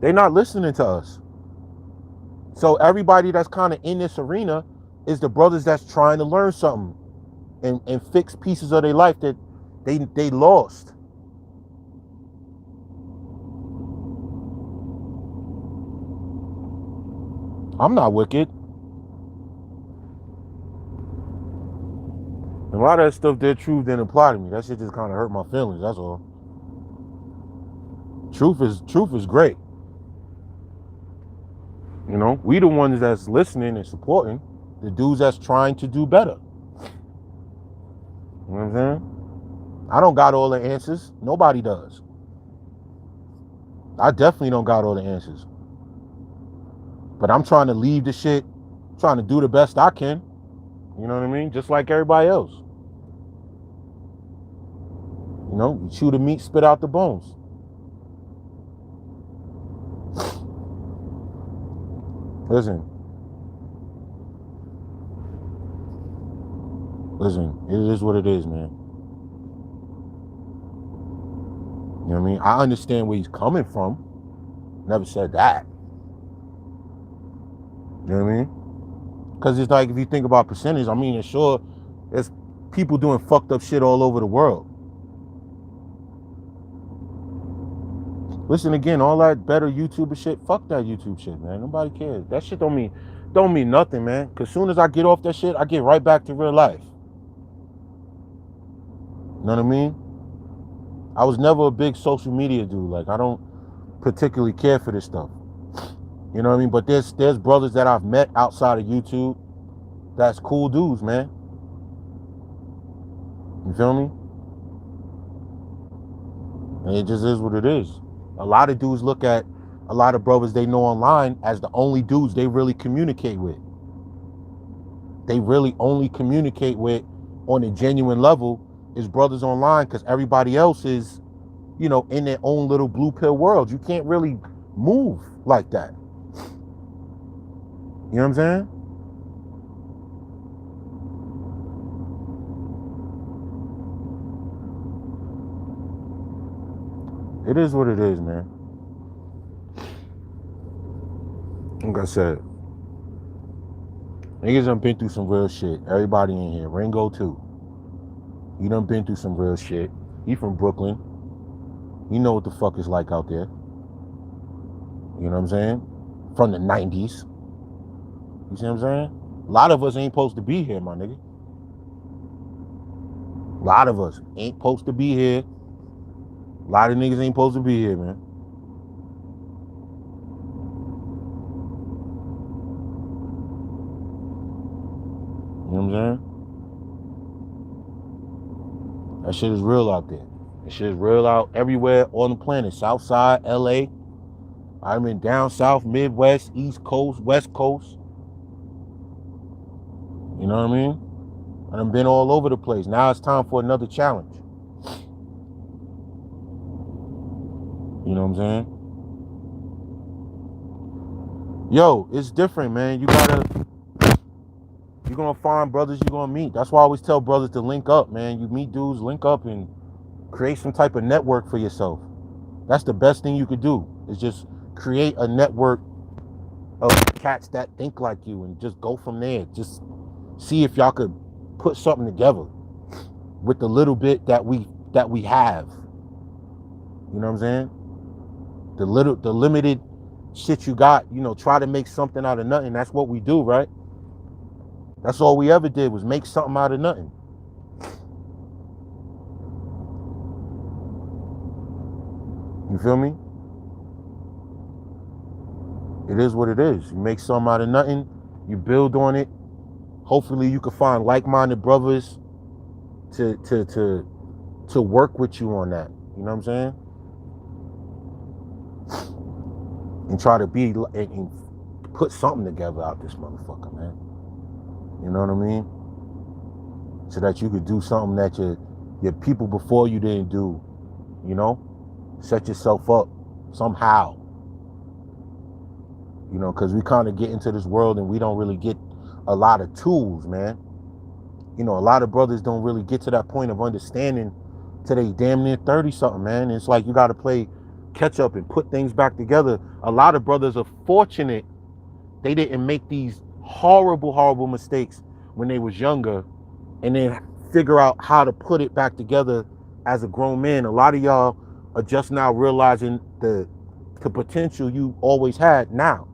They're not listening to us. So everybody that's kind of in this arena is the brothers that's trying to learn something and fix pieces of their life that they lost. I'm not wicked. A lot of that stuff, their truth didn't apply to me. That shit just kind of hurt my feelings, that's all. Truth is great. You know, we the ones that's listening and supporting. The dudes that's trying to do better. You know what I'm saying? I don't got all the answers. Nobody does. I definitely don't got all the answers. But I'm trying to leave the shit, trying to do the best I can. You know what I mean? Just like everybody else. You know, you chew the meat, spit out the bones. Listen, it is what it is, man. You know what I mean? I understand where he's coming from. Never said that. You know what I mean? Because it's like, if you think about percentage, I mean, sure, there's people doing fucked up shit all over the world. Listen, again, all that better YouTuber shit, fuck that YouTube shit, man. Nobody cares. That shit don't mean nothing, man. Because soon as I get off that shit, I get right back to real life. You know what I mean? I was never a big social media dude. Like, I don't particularly care for this stuff. You know what I mean? But there's brothers that I've met outside of YouTube that's cool dudes, man. You feel me? And it just is what it is. A lot of dudes look at a lot of brothers they know online as the only dudes they really communicate with. They really only communicate with on a genuine level is brothers online, because everybody else is, you know, in their own little blue pill world. You can't really move like that. You know what I'm saying? It is what it is, man. Like I said, niggas done been through some real shit. Everybody in here. Ringo too. You done been through some real shit. He from Brooklyn. You know what the fuck it's like out there. You know what I'm saying? From the 90s. You see what I'm saying? A lot of us ain't supposed to be here, my nigga. A lot of us ain't supposed to be here. A lot of niggas ain't supposed to be here, man. You know what I'm saying? That shit is real out there. That shit is real out everywhere on the planet. South Side, LA. I'm in down south, Midwest, East Coast, West Coast. You know what I mean? I done been all over the place. Now it's time for another challenge. You know what I'm saying? Yo, it's different, man. You're gonna find brothers you're gonna meet. That's why I always tell brothers to link up, man. You meet dudes, link up and create some type of network for yourself. That's the best thing you could do, is just create a network of cats that think like you and just go from there. Just see if y'all could put something together with the little bit that we have. You know what I'm saying? The limited shit you got, you know, try to make something out of nothing. That's what we do, right? That's all we ever did, was make something out of nothing. You feel me? It is what it is. You make something out of nothing, you build on it. Hopefully you can find like-minded brothers to work with you on that. You know what I'm saying? And try to be and put something together out this motherfucker, man. You know what I mean? So that you could do something that your people before you didn't do. You know? Set yourself up somehow. You know, because we kind of get into this world and we don't really get a lot of tools, man. You know, a lot of brothers don't really get to that point of understanding till they damn near 30-something, man. It's like you got to play catch up and put things back together. A lot of brothers are fortunate they didn't make these horrible mistakes when they was younger and then figure out how to put it back together as a grown man. A lot of y'all are just now realizing the potential you always had now.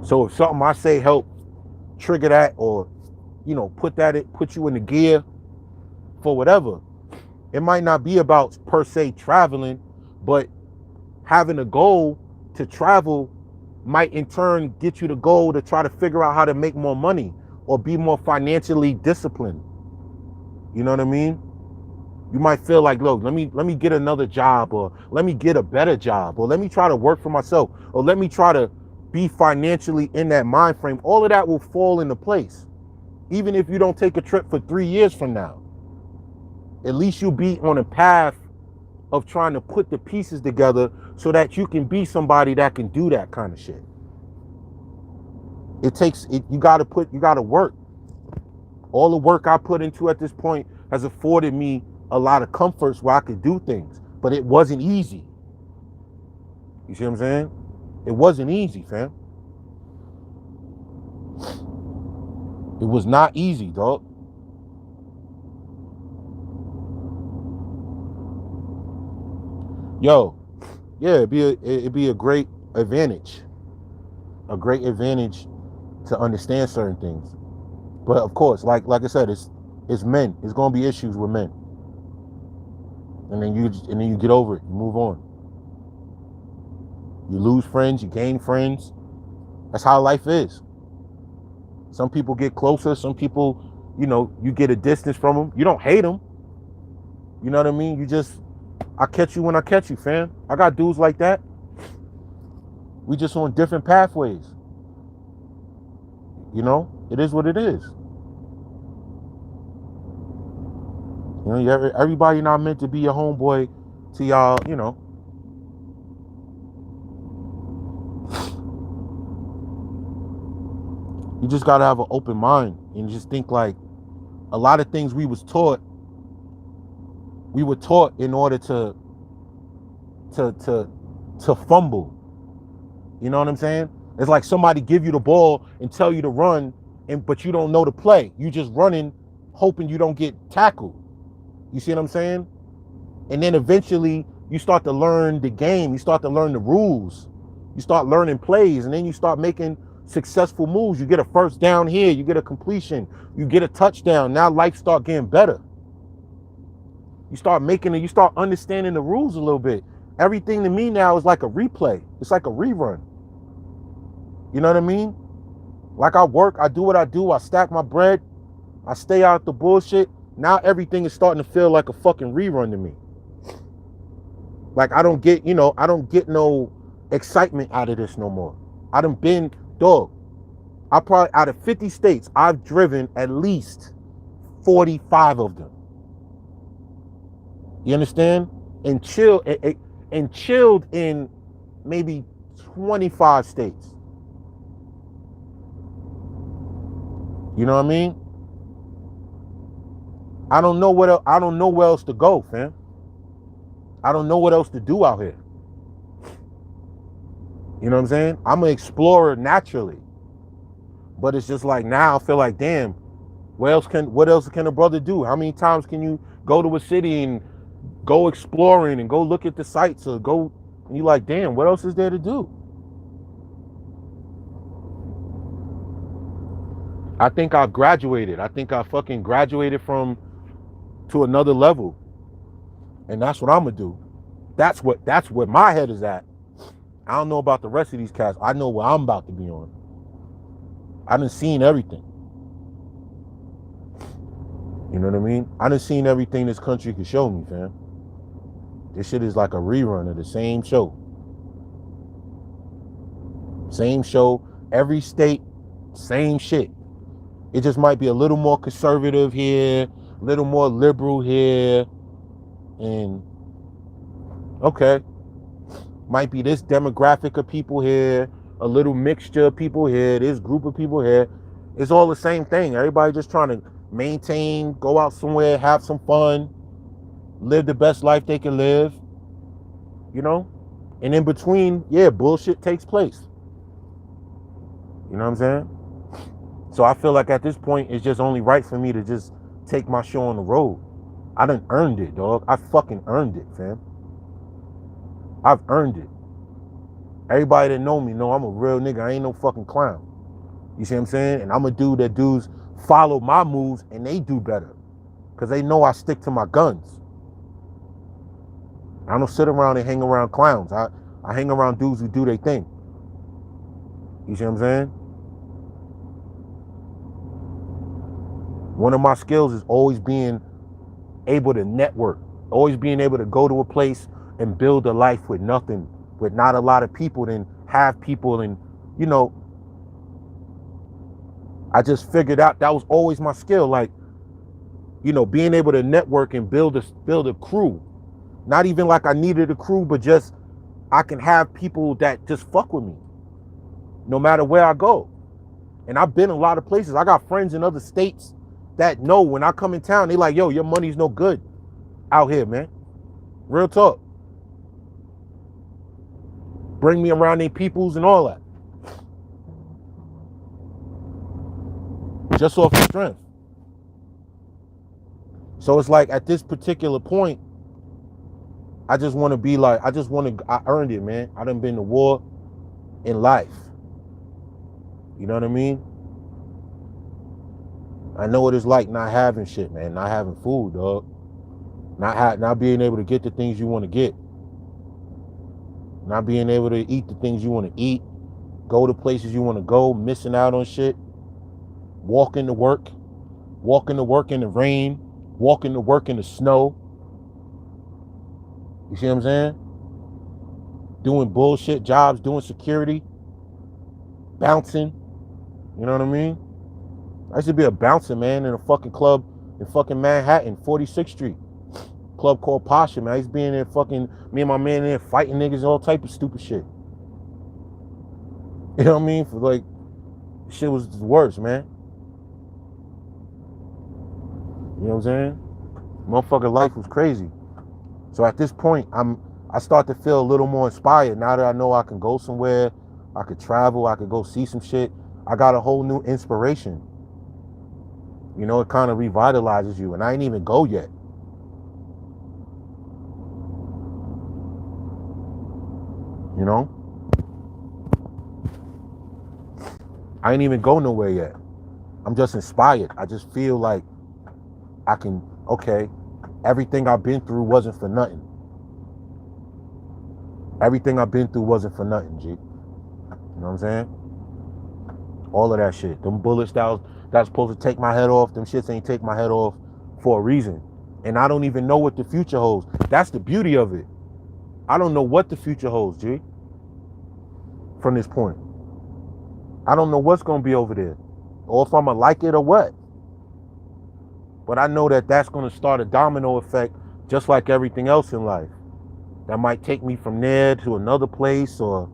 So if something I say help trigger that, or, you know, put you in the gear for whatever, it might not be about per se traveling, but having a goal to travel might in turn get you the goal to try to figure out how to make more money or be more financially disciplined. You know what I mean? You might feel like, look, let me get another job, or let me get a better job, or let me try to work for myself, or let me try to be financially in that mind frame. All of that will fall into place. Even if you don't take a trip for 3 years from now, at least you'll be on a path of trying to put the pieces together so that you can be somebody that can do that kind of shit. It takes it. You got to work. All the work I put into at this point has afforded me a lot of comforts where I could do things, but it wasn't easy. You see what I'm saying? It wasn't easy, fam. It was not easy, dog. Yo, yeah, it'd be a great advantage. A great advantage to understand certain things. But of course, like I said, it's men. It's gonna be issues with men. And then you get over it. You move on. You lose friends, you gain friends. That's how life is. Some people get closer, some people, you get a distance from them. You don't hate them. You know what I mean? I catch you when I catch you, fam. I got dudes like that. We just on different pathways. It is what it is. Everybody not meant to be a homeboy to y'all, You just gotta have an open mind and just think like a lot of things we were taught in order to fumble. You know what I'm saying? It's like somebody give you the ball and tell you to run, but you don't know the play. You just running, hoping you don't get tackled. You see what I'm saying? And then eventually you start to learn the game. You start to learn the rules. You start learning plays, and then you start making successful moves. You get a first down here. You get a completion. You get a touchdown. Now life start getting better. You start understanding the rules a little bit. Everything to me now is like a replay. It's like a rerun. You know what I mean? Like I work, I do what I do. I stack my bread. I stay out the bullshit. Now everything is starting to feel like a fucking rerun to me. Like I don't get no excitement out of this no more. I done been, dog. I probably, out of 50 states, I've driven at least 45 of them. You understand? And chilled in maybe 25 states. You know what I mean? I don't know where else to go, fam. I don't know what else to do out here. You know what I'm saying? I'm an explorer naturally. But it's just like now I feel like, damn, what else can a brother do? How many times can you go to a city and go exploring and go look at the sights, or go, and you're like, damn, what else is there to do? I think I've graduated. I think I fucking graduated to another level. And that's what I'm gonna do. That's what my head is at. I don't know about the rest of these cats. I know what I'm about to be on. I done seen everything. You know what I mean? I done seen everything this country could show me, fam. This shit is like a rerun of the same show. Same show, every state, same shit. It just might be a little more conservative here, a little more liberal here, and okay, might be this demographic of people here, a little mixture of people here, this group of people here. It's all the same thing. Everybody just trying to maintain, go out somewhere, have some fun, live the best life they can live, and in between, bullshit takes place. You know what I'm saying? So I feel like at this point, it's just only right for me to just take my show on the road. I done earned it, dog. I fucking earned it, fam. I've earned it. Everybody that know me know I'm a real nigga. I ain't no fucking clown. You see what I'm saying? And I'm a dude that dudes follow my moves and they do better. Because they know I stick to my guns. I don't sit around and hang around clowns. I hang around dudes who do their thing. You see what I'm saying? One of my skills is always being able to network, always being able to go to a place and build a life with nothing, with not a lot of people, then have people. And, you know, I just figured out that was always my skill. Like, you know, being able to network and build a crew. Not even like I needed a crew, but just I can have people that just fuck with me no matter where I go. And I've been a lot of places. I got friends in other states that know when I come in town, they like, yo, your money's no good out here, man. Real talk. Bring me around their peoples and all that. Just off the strength. So it's like at this particular point, I just want to be like, I earned it, man. I done been to war in life. You know what I mean? I know what it's like not having shit, man. Not having food, dog. Not being able to get the things you want to get. Not being able to eat the things you want to eat. Go to places you want to go. Missing out on shit. Walking to work in the rain. Walking to work in the snow. You see what I'm saying? Doing bullshit jobs, doing security. Bouncing. You know what I mean? I used to be a bouncer, man, in a fucking club in fucking Manhattan, 46th Street. Club called Pasha, man. I used to be in there fucking, me and my man in there fighting niggas, all type of stupid shit. You know what I mean? For like, shit was the worst, man. You know what I'm saying? Motherfucking life was crazy. So at this point, I start to feel a little more inspired now that I know I can go somewhere, I could travel, I could go see some shit. I got a whole new inspiration. You know, it kind of revitalizes you, and I ain't even go yet. You know? I ain't even go nowhere yet. I'm just inspired. I just feel like I can, okay, everything I've been through wasn't for nothing. Everything I've been through wasn't for nothing, G. You know what I'm saying? All of that shit. Them bullets that's supposed to take my head off, them shits ain't take my head off for a reason. And I don't even know what the future holds. That's the beauty of it. I don't know what the future holds, G. From this point. I don't know what's going to be over there. Or if I'm going to like it or what. But I know that that's going to start a domino effect just like everything else in life. That might take me from there to another place or,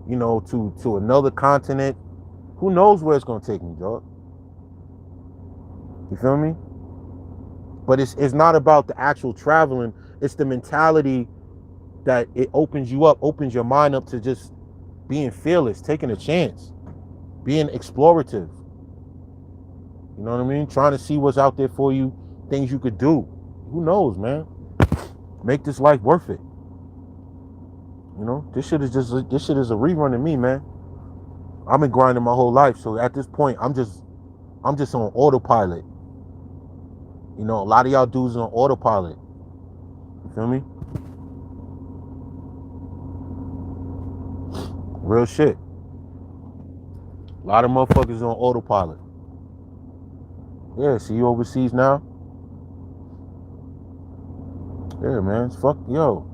you know, to another continent. Who knows where it's going to take me, dog? You feel me? But it's not about the actual traveling. It's the mentality that it opens you up, opens your mind up to just being fearless, taking a chance, being explorative. You know what I mean? Trying to see what's out there for you, things you could do. Who knows, man? Make this life worth it. You know, this shit is a rerun of me, man. I've been grinding my whole life, so at this point, I'm just on autopilot. You know, a lot of y'all dudes on autopilot. You feel me? Real shit. A lot of motherfuckers on autopilot. Yeah, see you overseas now? Yeah, man. Fuck, yo.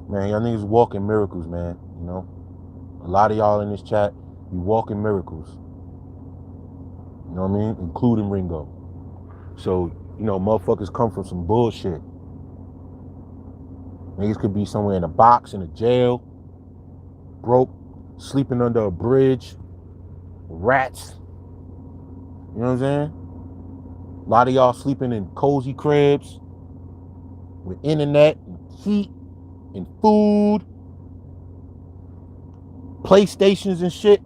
Man, y'all niggas walking miracles, man. You know? A lot of y'all in this chat, you walking miracles. You know what I mean? Including Ringo. So, you know, motherfuckers come from some bullshit. Niggas could be somewhere in a box, in a jail, broke, sleeping under a bridge, rats. You know what I'm saying? A lot of y'all sleeping in cozy cribs with internet and heat and food, PlayStations and shit.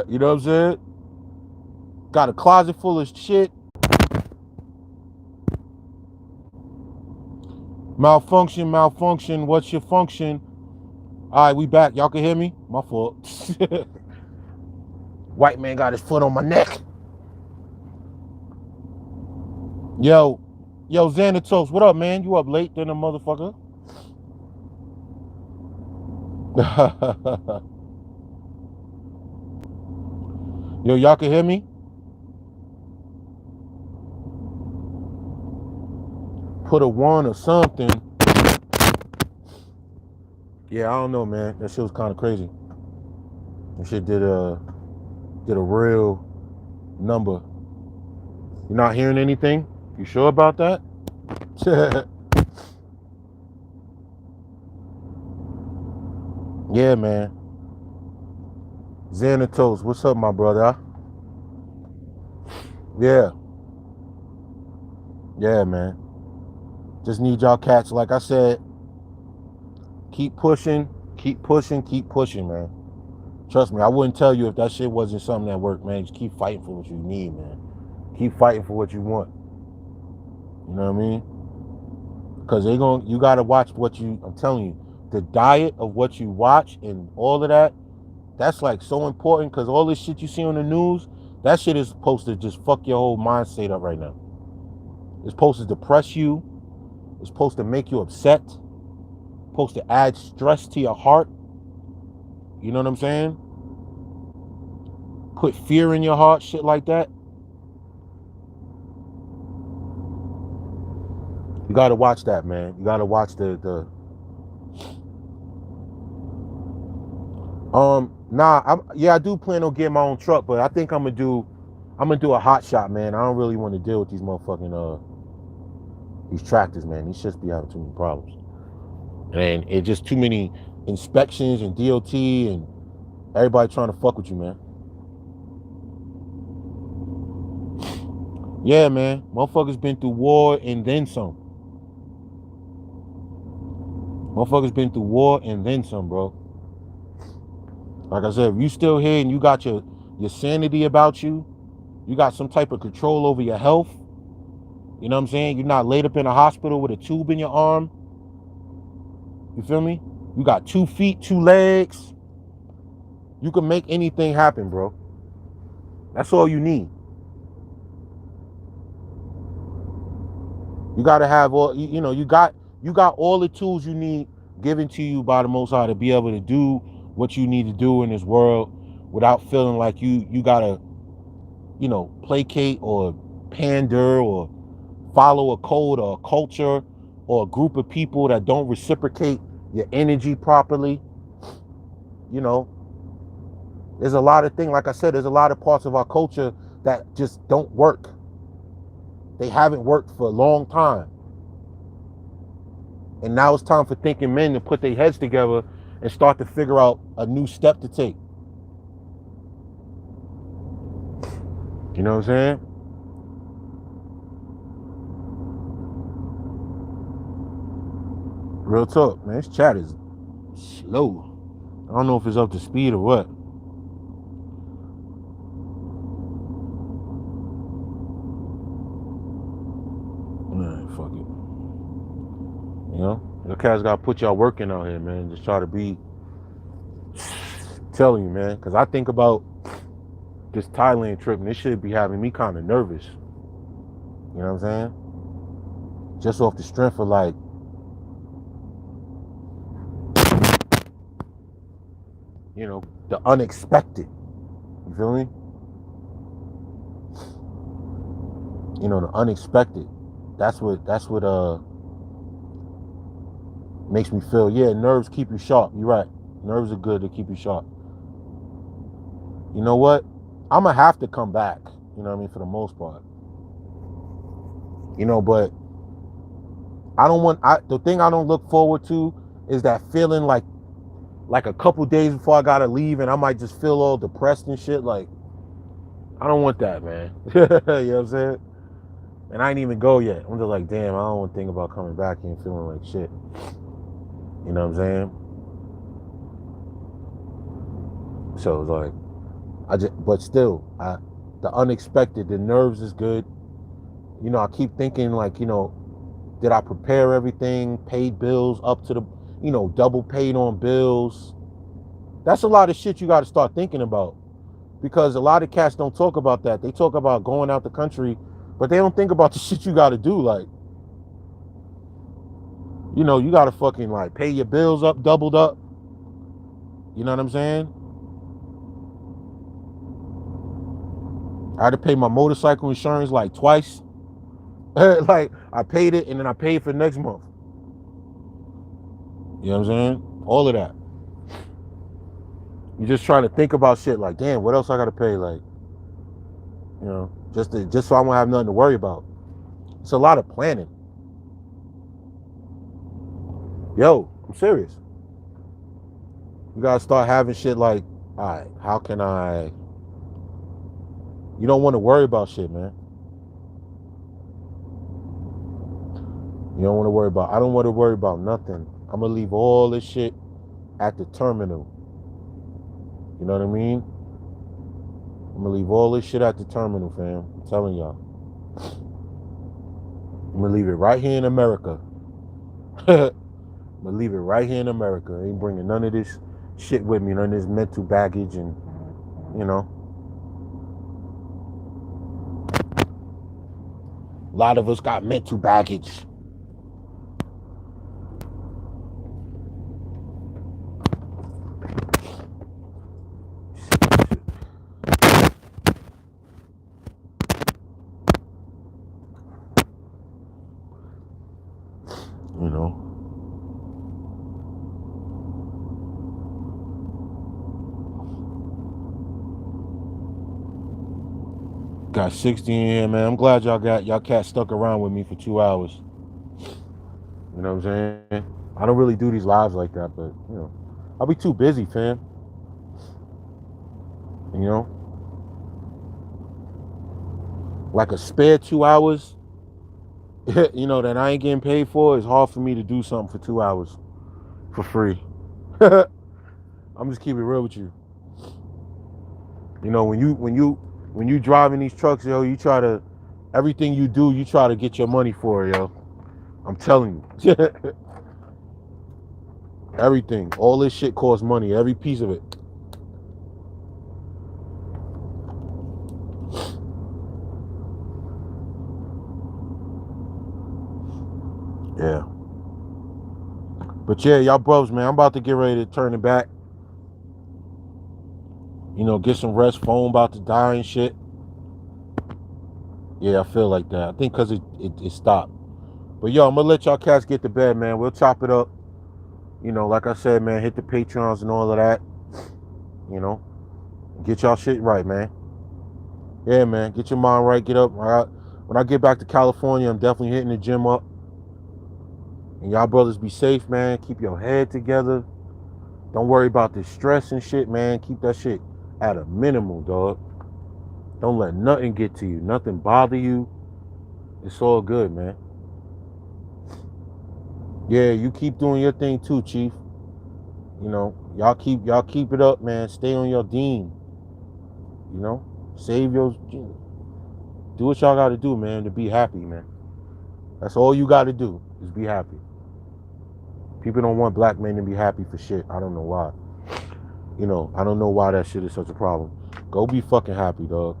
You know what I'm saying? Got a closet full of shit. Malfunction. What's your function? All right, we back. Y'all can hear me? My fault. White man got his foot on my neck. Yo, Xanatos, what up, man? You up late than a motherfucker? Yo, y'all can hear me? Put a 1 or something. Yeah, I don't know, man. That shit was kind of crazy. That shit did a real number. You're not hearing anything? You sure about that? Yeah, man. Xanatos, what's up, my brother? Yeah. Yeah, man. Just need y'all cats, like I said, keep pushing, keep pushing, keep pushing, man. Trust me, I wouldn't tell you if that shit wasn't something that worked, man. Just keep fighting for what you need, man. Keep fighting for what you want. You know what I mean? Because you gotta watch what I'm telling you, the diet of what you watch and all of that, that's like so important because all this shit you see on the news, that shit is supposed to just fuck your whole mind state up right now. It's supposed to depress you. It's supposed to make you upset. It's supposed to add stress to your heart. You know what I'm saying? Put fear in your heart, shit like that. You gotta watch that, man. You gotta watch the I do plan on getting my own truck, but I think I'm gonna do a hot shot, man. I don't really want to deal with these motherfucking these tractors, man. These shits be having too many problems. And it just too many inspections and DOT and everybody trying to fuck with you, man. Yeah, man. Motherfuckers been through war and then some. Motherfuckers been through war and then some, bro. Like I said, if you still here and you got your sanity about you, you got some type of control over your health, you know what I'm saying? You're not laid up in a hospital with a tube in your arm. You feel me? You got 2 feet, 2 legs. You can make anything happen, bro. That's all you need. You gotta have all you got all the tools you need given to you by the Most High to be able to do what you need to do in this world without feeling like you gotta, placate or pander or follow a code or a culture or a group of people that don't reciprocate your energy properly. You know, there's a lot of things, like I said, there's a lot of parts of our culture that just don't work. They haven't worked for a long time. And now it's time for thinking men to put their heads together and start to figure out a new step to take. You know what I'm saying? Real talk, man. This chat is slow. I don't know if it's up to speed or what. Man, fuck it. You know? Your cats gotta put y'all working out here, man. Just try to be telling you, man. Cause I think about this Thailand trip and this should be having me kind of nervous. You know what I'm saying? Just off the strength of like, the unexpected. You feel me? The unexpected. That's what makes me feel, yeah, nerves keep you sharp. You're right. Nerves are good to keep you sharp. You know what? I'm gonna have to come back, you know what I mean, for the most part. But the thing I don't look forward to is that feeling like a couple days before I gotta leave and I might just feel all depressed and shit. Like, I don't want that, man. You know what I'm saying? And I ain't even go yet. I'm just like, damn, I don't want to think about coming back and feeling like shit. You know what I'm saying? So it's like, but still, the unexpected, the nerves is good. I keep thinking like, did I prepare everything, paid bills up to the, double paid on bills? That's a lot of shit you got to start thinking about, because a lot of cats don't talk about that. They talk about going out the country, but they don't think about the shit you got to do. Like, you got to fucking like pay your bills up, doubled up. You know what I'm saying? I had to pay my motorcycle insurance like twice. Like I paid it and then I paid for next month. You know what I'm saying? All of that. You're just trying to think about shit like, damn, what else I gotta pay? Like, just so I won't have nothing to worry about. It's a lot of planning. Yo, I'm serious. You gotta start having shit like, all right, how can I? You don't want to worry about shit, man. You don't want to worry about. I don't want to worry about nothing. I'm gonna leave all this shit at the terminal. You know what I mean? I'm gonna leave all this shit at the terminal, fam. I'm telling y'all. I'm gonna leave it right here in America. I'm gonna leave it right here in America. I ain't bringing none of this shit with me, none of this mental baggage, and you know. A lot of us got mental baggage. You know. Got 60 in here, man. I'm glad y'all cats stuck around with me for 2 hours. You know what I'm saying? I don't really do these lives like that, but I'll be too busy, fam. You know? Like a spare 2 hours, that I ain't getting paid for, it's hard for me to do something for 2 hours for free. I'm just keeping it real with you. When you driving these trucks, yo, you try to everything you do, you try to get your money for it, yo. I'm telling you. Everything. All this shit costs money, every piece of it. Yeah. But yeah, y'all bros, man, I'm about to get ready to turn it back. Get some rest. Phone about to die and shit. Yeah, I feel like that. I think because it stopped. But yo, I'm gonna let y'all cats get to bed, man. We'll chop it up. Like I said, man, hit the Patreons and all of that. Get y'all shit right, man. Yeah, man, get your mind right. Get up. When I get back to California, I'm definitely hitting the gym up. And y'all brothers be safe, man. Keep your head together. Don't worry about this stress and shit, man. Keep that shit at a minimum, dog. Don't let nothing get to you. Nothing bother you. It's all good, man. Yeah, you keep doing your thing too, Chief. Y'all keep it up, man. Stay on your dean. Save your. Do what y'all got to do, man, to be happy, man. That's all you got to do is be happy. People don't want black men to be happy for shit. I don't know why. I don't know why that shit is such a problem. Go be fucking happy, dog.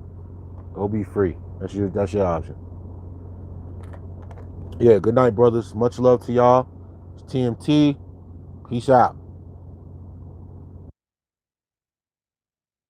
Go be free. That's your option. Yeah, good night, brothers. Much love to y'all. It's TMT. Peace out.